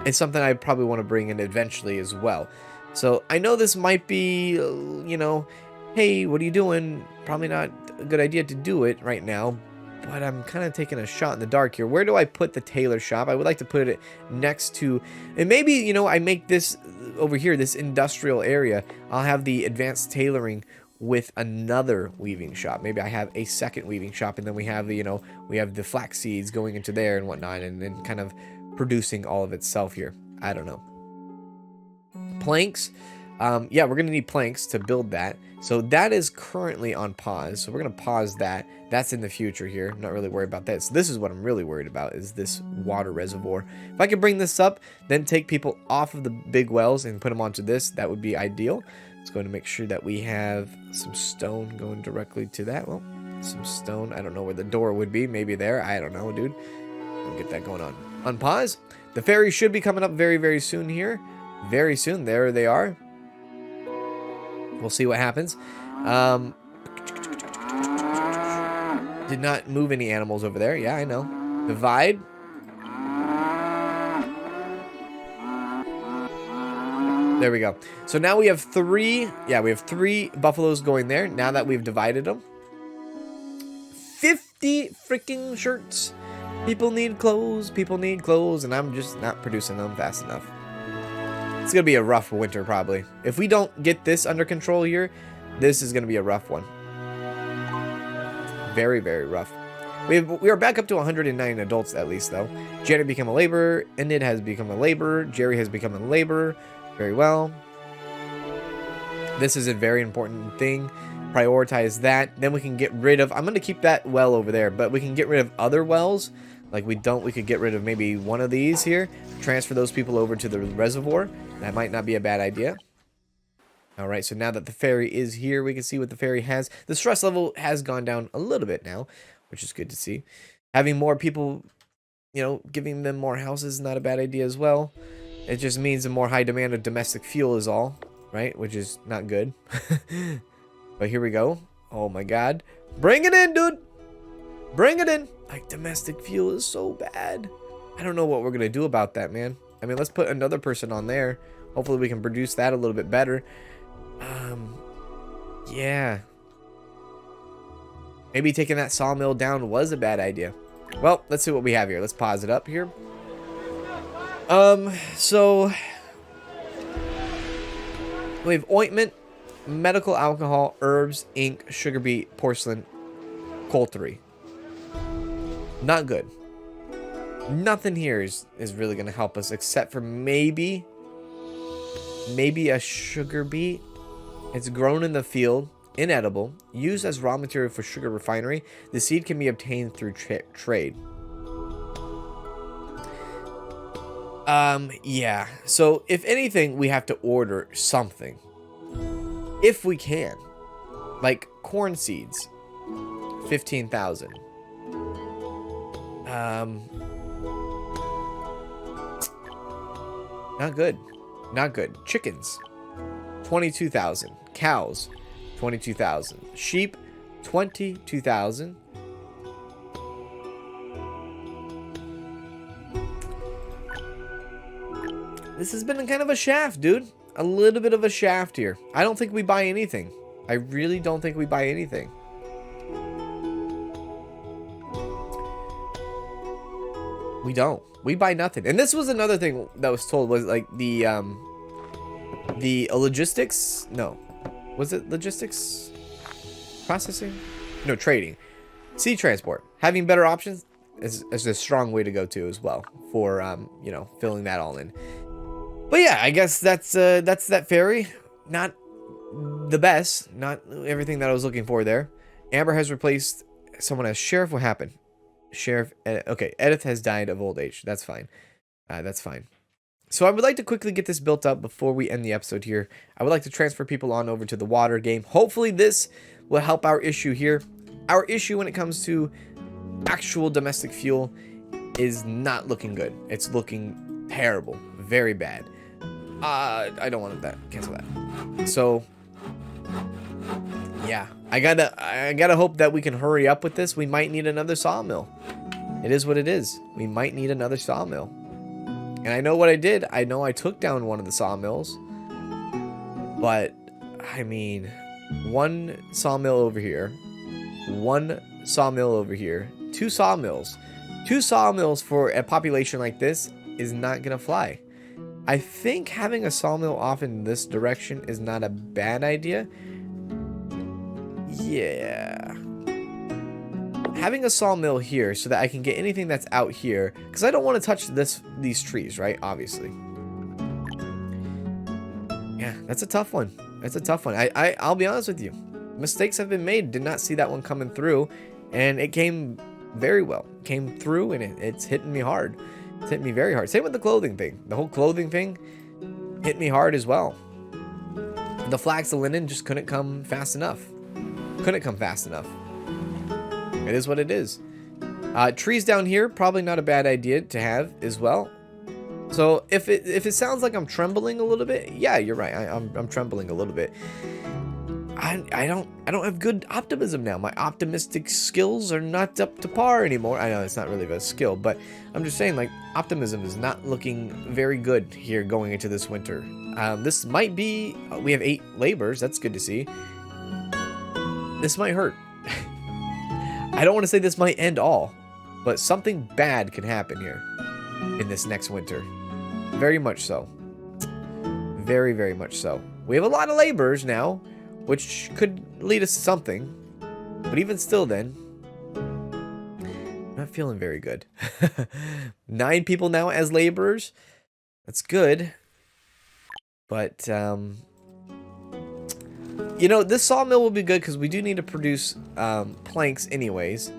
is something I probably want to bring in eventually as well. So I know this might be, you know... Hey, what are you doing? Probably not a good idea to do it right now, but I'm kind of taking a shot in the dark here. Where do I put the tailor shop? I would like to put it next to, and maybe, you know, I make this over here, this industrial area. I'll have the advanced tailoring with another weaving shop. Maybe I have a second weaving shop, and then we have the, you know, we have the flax seeds going into there and whatnot, and then kind of producing all of itself here. I don't know. Planks. Yeah, we're going to need planks to build that. So that is currently on pause. So we're going to pause that. That's in the future here. I'm not really worried about that. So this is what I'm really worried about, is this water reservoir. If I could bring this up, then take people off of the big wells and put them onto this, that would be ideal. It's going to make sure that we have some stone going directly to that. Well, some stone. I don't know where the door would be. Maybe there. I don't know, dude. We'll get that going on. On pause. The ferry should be coming up very, very soon here. Very soon. There they are. We'll see what happens. Did not move any animals over there. Yeah, I know. Divide. There we go. So now we have 3. Yeah, we have 3 buffaloes going there. Now that we've divided them. 50 freaking shirts. People need clothes. People need clothes. And I'm just not producing them fast enough. It's going to be a rough winter, probably. If we don't get this under control here, this is going to be a rough one. Very, very rough. We are back up to 109 adults, at least, though. Janet became a laborer. Enid has become a laborer. Jerry has become a laborer. Very well. This is a very important thing. Prioritize that. Then we can get rid of... I'm going to keep that well over there, but we can get rid of other wells. Like we could get rid of maybe one of these here. Transfer those people over to the reservoir. That might not be a bad idea. All right, so now that the ferry is here, we can see what the ferry has. The stress level has gone down a little bit now, which is good to see. Having more people, you know, giving them more houses is not a bad idea as well. It just means a more high demand of domestic fuel is all, right? Which is not good. But here we go. Oh my god. Bring it in, dude. Bring it in. Like, domestic fuel is so bad. I don't know what we're going to do about that, man. I mean, let's put another person on there. Hopefully we can produce that a little bit better. Yeah. Maybe taking that sawmill down was a bad idea. Well, let's see what we have here. Let's pause it up here. So we have ointment, medical alcohol, herbs, ink, sugar beet, porcelain, coultery. Not good. Nothing here is really going to help us except for maybe a sugar beet. It's grown in the field, inedible, used as raw material for sugar refinery. The seed can be obtained through trade. Yeah. So if anything, we have to order something. If we can. Like corn seeds. 15,000. Not good. Not good. Chickens. 22,000. Cows. 22,000. Sheep. 22,000. This has been kind of a shaft, dude. A little bit of a shaft here. I don't think we buy anything. I really don't think we buy anything. We don't. We buy nothing. And this was another thing that was told, was like the logistics. No. Was it logistics? Processing? No, trading. Sea transport. Having better options is a strong way to go to as well for, you know, filling that all in. But yeah, I guess that's that ferry. Not the best. Not everything that I was looking for there. Amber has replaced someone as sheriff. What happened? Sheriff. Okay, Edith has died of old age. That's fine. That's fine. So I would like to quickly get this built up before we end the episode here. I would like to transfer people on over to the water game. Hopefully this will help our issue here. Our issue when it comes to actual domestic fuel is not looking good. It's looking terrible. Very bad. I don't want that. Cancel that. So yeah, I gotta hope that we can hurry up with this. We might need another sawmill. It is what it is. We might need another sawmill. And I know what I did. I know I took down one of the sawmills. But I mean, one sawmill over here, one sawmill over here, two sawmills. Two sawmills for a population like this is not gonna fly. I think having a sawmill off in this direction is not a bad idea. Yeah. Having a sawmill here so that I can get anything that's out here, because I don't want to touch these trees, right? Obviously. Yeah, that's a tough one. That's a tough one. I'll be honest with you. Mistakes have been made. Did not see that one coming through, and it came very well. Came through, and it's hitting me hard. It's hit me very hard. Same with the clothing thing. The whole clothing thing hit me hard as well. The flax, the linen just couldn't come fast enough. Couldn't come fast enough. It is what it is. Trees down here, probably not a bad idea to have as well. So if it sounds like I'm trembling a little bit, yeah, you're right. I'm trembling a little bit. I don't have good optimism now. My optimistic skills are not up to par anymore. I know it's not really a skill, but I'm just saying, like, optimism is not looking very good here going into this winter. This might be, we have 8 laborers. That's good to see. This might hurt. I don't want to say this might end all, but something bad could happen here in this next winter. Very much so. Very, very much so. We have a lot of laborers now, which could lead us to something. But even still then, not feeling very good. 9 people now as laborers. That's good. But, you know, this sawmill will be good because we do need to produce planks anyways.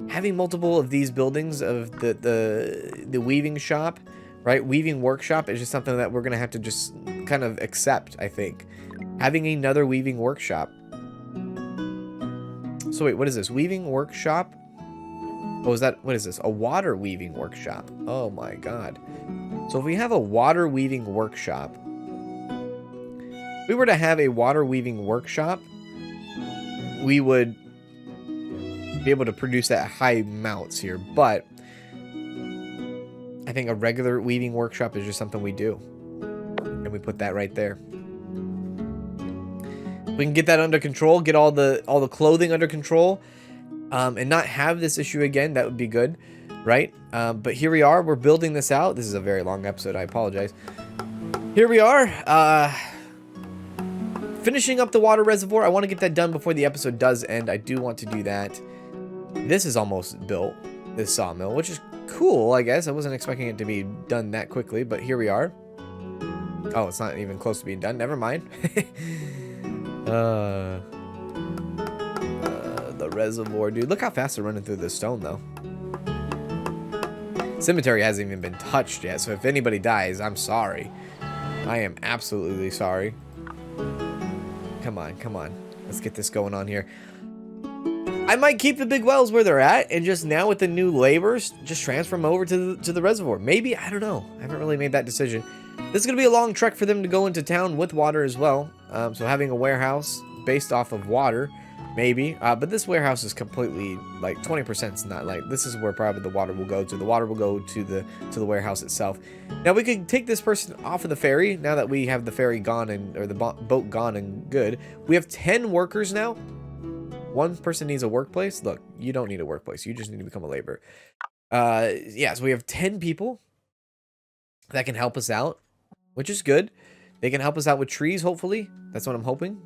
Having multiple of these buildings of the weaving shop, right? Weaving workshop is just something that we're going to have to just kind of accept, I think. Having another weaving workshop. So wait, what is this? Weaving workshop? Oh, is that, what is this? A water weaving workshop. Oh my god. So if we have a water weaving workshop, if we were to have a water weaving workshop, we would be able to produce at high amounts here, but I think a regular weaving workshop is just something we do. and we put that right there. We can get that under control, get all the clothing under control, and not have this issue again. That would be good, right? But here we are. We're building this out. This is a very long episode. I apologize. Here we are. Finishing up the water reservoir. I want to get that done before the episode does end. I do want to do that. This is almost built, this sawmill, which is cool, I guess. I wasn't expecting it to be done that quickly, but here we are. Oh, it's not even close to being done. Never mind. The reservoir, dude. Look how fast they're running through this stone, though. Cemetery hasn't even been touched yet, so if anybody dies, I'm sorry. I am absolutely sorry. Come on, come on. Let's get this going on here. I might keep the big wells where they're at, and just now with the new laborers, just transfer them over to the reservoir. Maybe, I don't know. I haven't really made that decision. This is going to be a long trek for them to go into town with water as well. So having a warehouse based off of water, maybe. But this warehouse is completely, like, 20% is not, like, this is where probably the water will go to. The water will go to the warehouse itself. Now, we could take this person off of the ferry, now that we have the ferry gone, or the boat gone and good. We have 10 workers now. One person needs a workplace. Look, you don't need a workplace. You just need to become a laborer. Yeah, so we have 10 people that can help us out, which is good. They can help us out with trees, hopefully. That's what I'm hoping.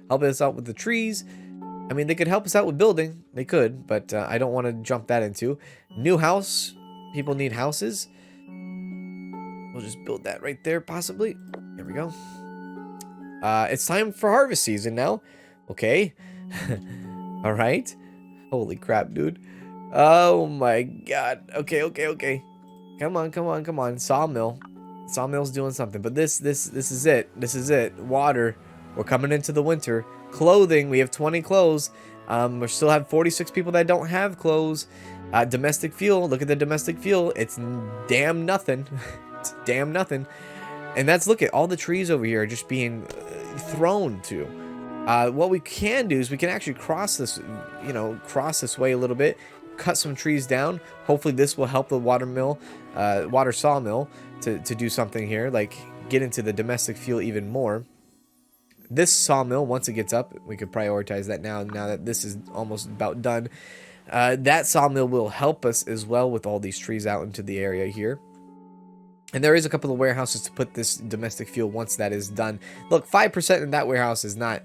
Help us out with the trees. I mean, they could help us out with building. They could, but I don't want to jump that into. New house. People need houses. We'll just build that right there, possibly. There we go. It's time for harvest season now. Okay. All right. Holy crap, dude. Oh my god. Okay, okay, okay. Come on, come on, come on. Sawmill. Sawmill's doing something, but this is it. This is it. Water. We're coming into the winter. Clothing. We have 20 clothes. We still have 46 people that don't have clothes. Domestic fuel. Look at the domestic fuel. It's damn nothing. It's damn nothing. And that's, look at all the trees over here are just being thrown to. What we can do is we can actually cross this, you know, cross this way a little bit, cut some trees down. Hopefully this will help the water sawmill to do something here, like get into the domestic fuel even more. This sawmill, once it gets up, we could prioritize that now that this is almost about done. That sawmill will help us as well with all these trees out into the area here. And there is a couple of warehouses to put this domestic fuel once that is done. Look, 5% in that warehouse is not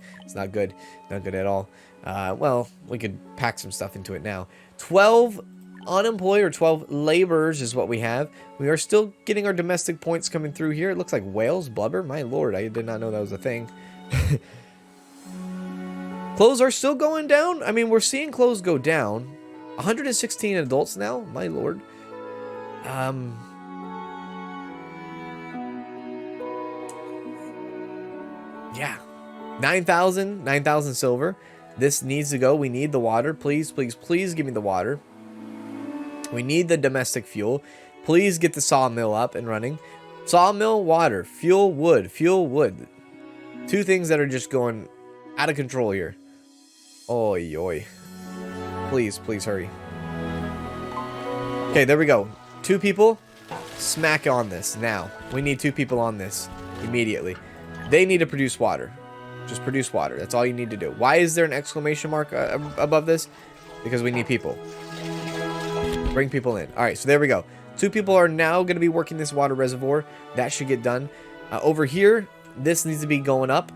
good. Not good at all. Well, we could pack some stuff into it now. 12 unemployed or 12 laborers is what we have. We are still getting our domestic points coming through here. It looks like whales blubber. My lord, I did not know that was a thing. Clothes are still going down. I mean, we're seeing clothes go down. 116 adults now. My lord. Yeah, 9,000 silver. This needs to go. We need the water. Please, please, please give me the water. We need the domestic fuel. Please get the sawmill up and running. Sawmill, water, fuel, wood, fuel, wood. Two things that are just going out of control here. Oi, oi. Please, please hurry. Okay, there we go. 2 people. Smack on this now. We need 2 people on this immediately. They need to produce water. Just produce water. That's all you need to do. Why is there an exclamation mark above this? Because we need people. Bring people in. All right, so there we go. 2 people are now going to be working this water reservoir. That should get done. Over here, this needs to be going up.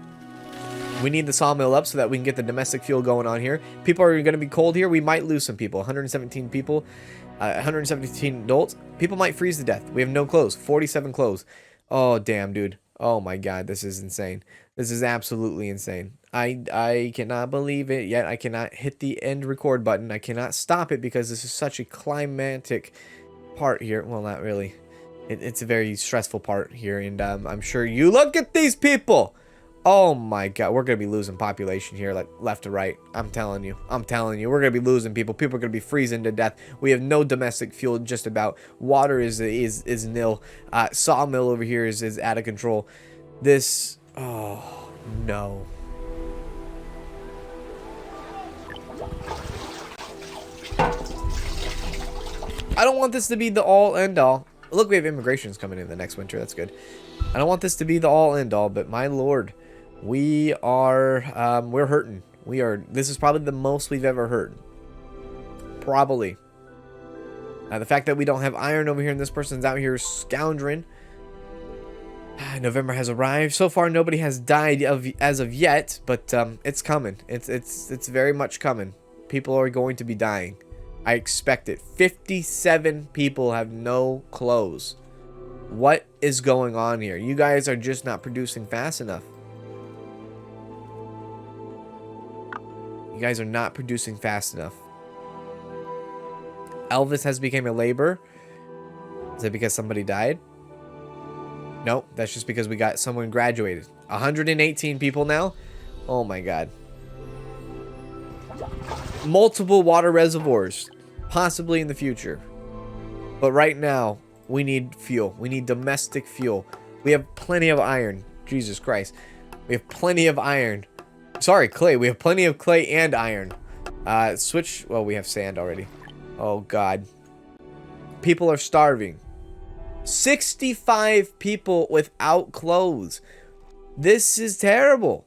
We need the sawmill up so that we can get the domestic fuel going on here. People are going to be cold here. We might lose some people. 117 people. 117 adults. People might freeze to death. We have no clothes. 47 clothes. Oh, damn, dude. Oh my god, this is insane. This is absolutely insane. I cannot believe it yet. I cannot hit the end record button. I cannot stop it because this is such a climactic part here. Well, not really. It's a very stressful part here, and I'm sure you look at these people. Oh my god, we're gonna be losing population here, like left to right. I'm telling you, we're gonna be losing people. People are gonna be freezing to death. We have no domestic fuel, just about. Water is nil. Sawmill over here is out of control. This, oh no. I don't want this to be the all end all. Look, we have immigrations coming in the next winter. That's good. I don't want this to be the all end all, but my lord, we are we're hurting. This is probably the most we've ever hurt. Probably. The fact that we don't have iron over here and this person's out here scoundering. November has arrived. So far, nobody has died as of yet, but it's coming. It's very much coming. People are going to be dying. I expect it. 57 people have no clothes. What is going on here? You guys are just not producing fast enough. You guys are not producing fast enough. Elvis has become a laborer. Is it because somebody died? Nope, that's just because we got someone graduated. 118 people now? Oh my god. Multiple water reservoirs. Possibly in the future. But right now, we need fuel. We need domestic fuel. We have plenty of iron. Jesus Christ. We have plenty of iron. Sorry, clay. We have plenty of clay and iron. Well, we have sand already. Oh god. People are starving. 65 people without clothes. This is terrible.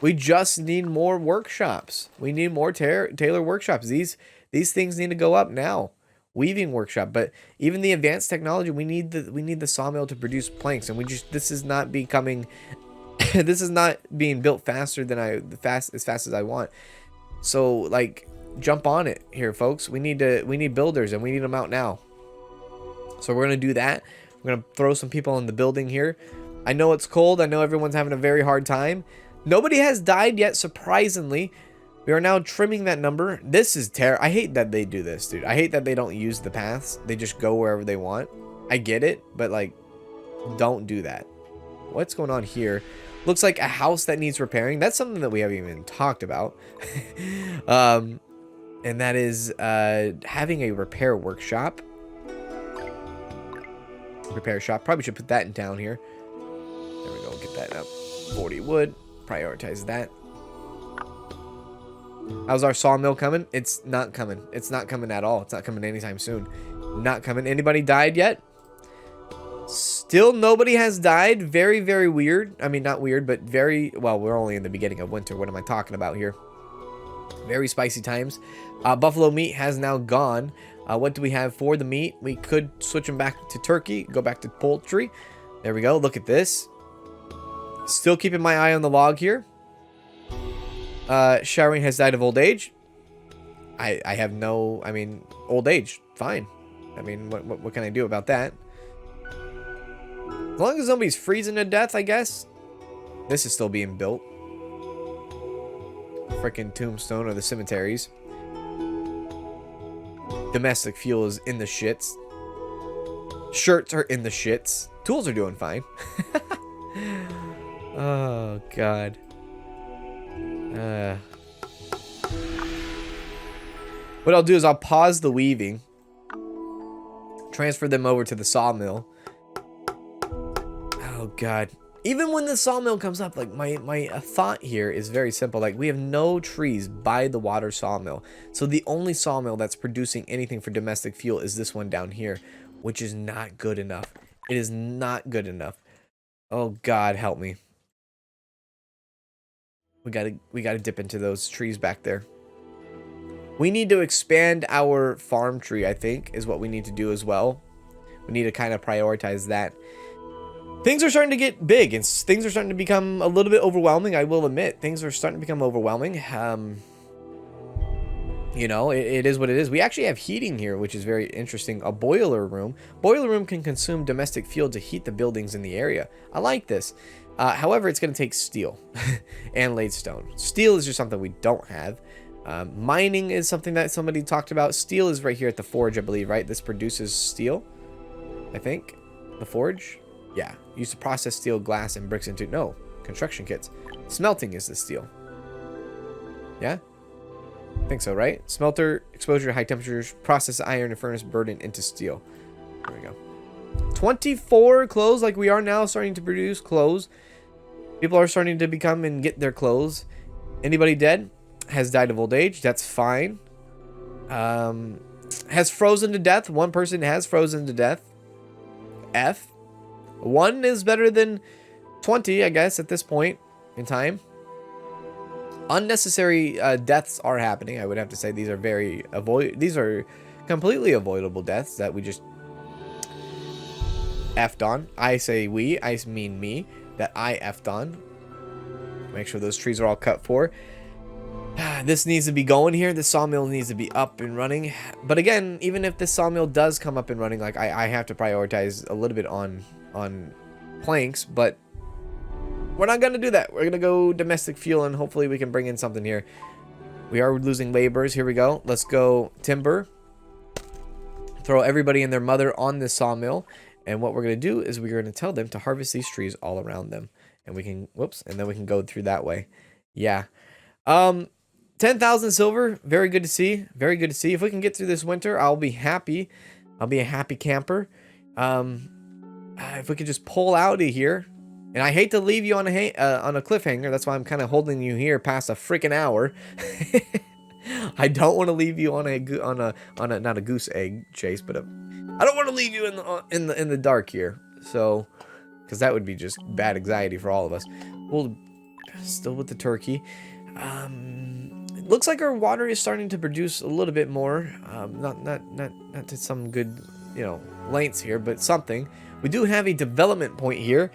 We just need more workshops. We need more tailor workshops. These things need to go up now. Weaving workshop, but even the advanced technology, we need the sawmill to produce planks, and this is not becoming this is not being built faster than as fast as I want. So like, jump on it here, folks. We need builders, and we need them out now. So we're gonna do that. We're gonna throw some people in the building here. I know it's cold. I know everyone's having a very hard time. Nobody has died yet, surprisingly. We are now trimming that number. This is terrible. I hate that they do this, dude. I hate that they don't use the paths. They just go wherever they want. I get it, but like, don't do that. What's going on here? Looks like a house that needs repairing. That's something that we haven't even talked about. And that is having a repair workshop. Repair shop. Probably should put that in town here. There we go. Get that up. 40 wood. Prioritize that. How's our sawmill coming? It's not coming. It's not coming at all. It's not coming anytime soon. Not coming. Anybody died yet? Still nobody has died. Very, very weird. I mean, not weird, but very... Well, we're only in the beginning of winter. What am I talking about here? Very spicy times. Buffalo meat has now gone. What do we have for the meat? We could switch them back to turkey. Go back to poultry. There we go. Look at this. Still keeping my eye on the log here. Showering has died of old age. I have no... I mean, old age. Fine. I mean, what can I do about that? As long as nobody's freezing to death, I guess. This is still being built. Freaking tombstone or the cemeteries. Domestic fuel is in the shits. Shirts are in the shits. Tools are doing fine. Oh, God. What I'll do is I'll pause the weaving. Transfer them over to the sawmill. Oh, God. Even when the sawmill comes up, like my thought here is very simple. Like, we have no trees by the water sawmill. So the only sawmill that's producing anything for domestic fuel is this one down here, which is not good enough. It is not good enough. Oh, God, help me. We gotta dip into those trees back there. We need to expand our farm tree, I think, is what we need to do as well. We need to kind of prioritize that. Things are starting to get big, and things are starting to become a little bit overwhelming, I will admit. Things are starting to become overwhelming. You know, it is what it is. We actually have heating here, which is very interesting. A boiler room. Boiler room can consume domestic fuel to heat the buildings in the area. I like this. However, it's going to take steel and laid stone. Steel is just something we don't have. Mining is something that somebody talked about. Steel is right here at the forge, I believe, right? This produces steel, I think. The forge? Yeah. Used to process steel, glass, and bricks into... No. Construction kits. Smelting is the steel. Yeah? I think so, right? Smelter, exposure to high temperatures, process iron and furnace burden into steel. There we go. 24 clothes, like we are now starting to produce clothes. People are starting to become and get their clothes. Anybody dead? Has died of old age. That's fine. has frozen to death. One person has frozen to death. F. 1 is better than 20, I guess, at this point in time. Unnecessary deaths are happening. I would have to say these are completely avoidable deaths that we just effed on. I say we, I mean me, that I effed on. Make sure those trees are all cut for. This needs to be going here. The sawmill needs to be up and running. But again, even if this sawmill does come up and running, like I have to prioritize a little bit on planks, but we're not going to do that. We're going to go domestic fuel, and hopefully we can bring in something here. We are losing laborers. Here we go. Let's go timber. Throw everybody and their mother on this sawmill. And what we're going to do is we're going to tell them to harvest these trees all around them. And we can, whoops, and then we can go through that way. Yeah. 10,000 silver. Very good to see. Very good to see. If we can get through this winter, I'll be happy. I'll be a happy camper. If we could just pull out of here. And I hate to leave you on a cliffhanger. That's why I'm kind of holding you here past a freaking hour. I don't want to leave you on a not a goose egg chase, but I don't want to leave you in the dark here. So, because that would be just bad anxiety for all of us. We'll still with the turkey. It looks like our water is starting to produce a little bit more. Not to some good, lengths here, but something. We do have a development point here.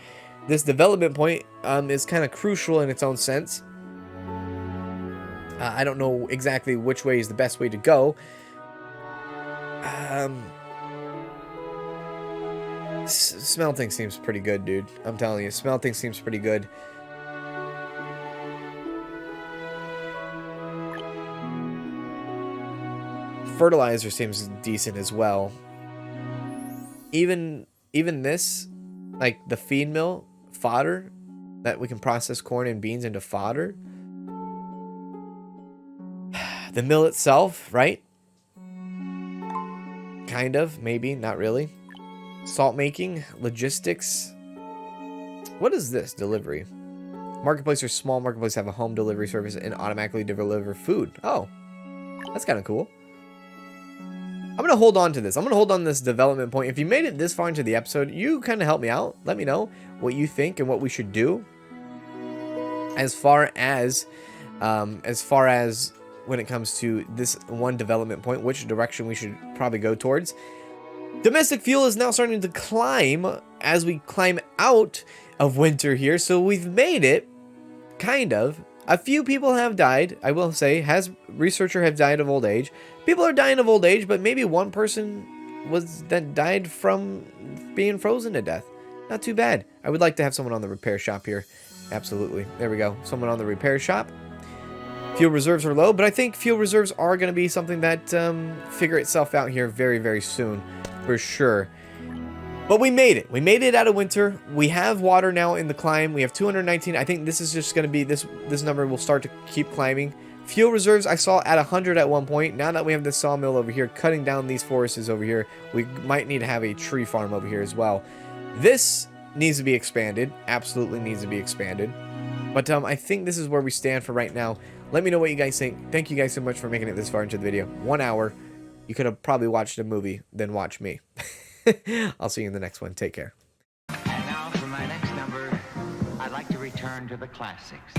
This development point is kind of crucial in its own sense. I don't know exactly which way is the best way to go. Smelting seems pretty good, dude. I'm telling you, smelting seems pretty good. Fertilizer seems decent as well. Even this, like the feed mill, fodder, that we can process corn and beans into fodder. The mill itself, right? Kind of, maybe, not really. Salt making, logistics. What is this? Delivery. Marketplace or small marketplace have a home delivery service and automatically deliver food. Oh, that's kind of cool. I'm going to hold on to this. I'm going to hold on this development point. If you made it this far into the episode, you kind of help me out. Let me know what you think and what we should do. As far as when it comes to this one development point, which direction we should probably go towards. Domestic fuel is now starting to climb as we climb out of winter here. So we've made it, kind of. A few people have died, I will say. Researcher have died of old age. People are dying of old age, but maybe one person that died from being frozen to death. Not too bad. I would like to have someone on the repair shop here. Absolutely. There we go. Someone on the repair shop. Fuel reserves are low, but I think fuel reserves are going to be something that figure itself out here very, very soon, for sure. But we made it. We made it out of winter. We have water now in the climb. We have 219. I think this is just going to be this number will start to keep climbing. Fuel reserves I saw at 100 at one point. Now that we have this sawmill over here cutting down these forests over here, we might need to have a tree farm over here as well. This needs to be expanded. Absolutely needs to be expanded. But I think this is where we stand for right now. Let me know what you guys think. Thank you guys so much for making it this far into the video. 1 hour. You could have probably watched a movie, then watch me. I'll see you in the next one. Take care. And now for my next number, I'd like to return to the classics.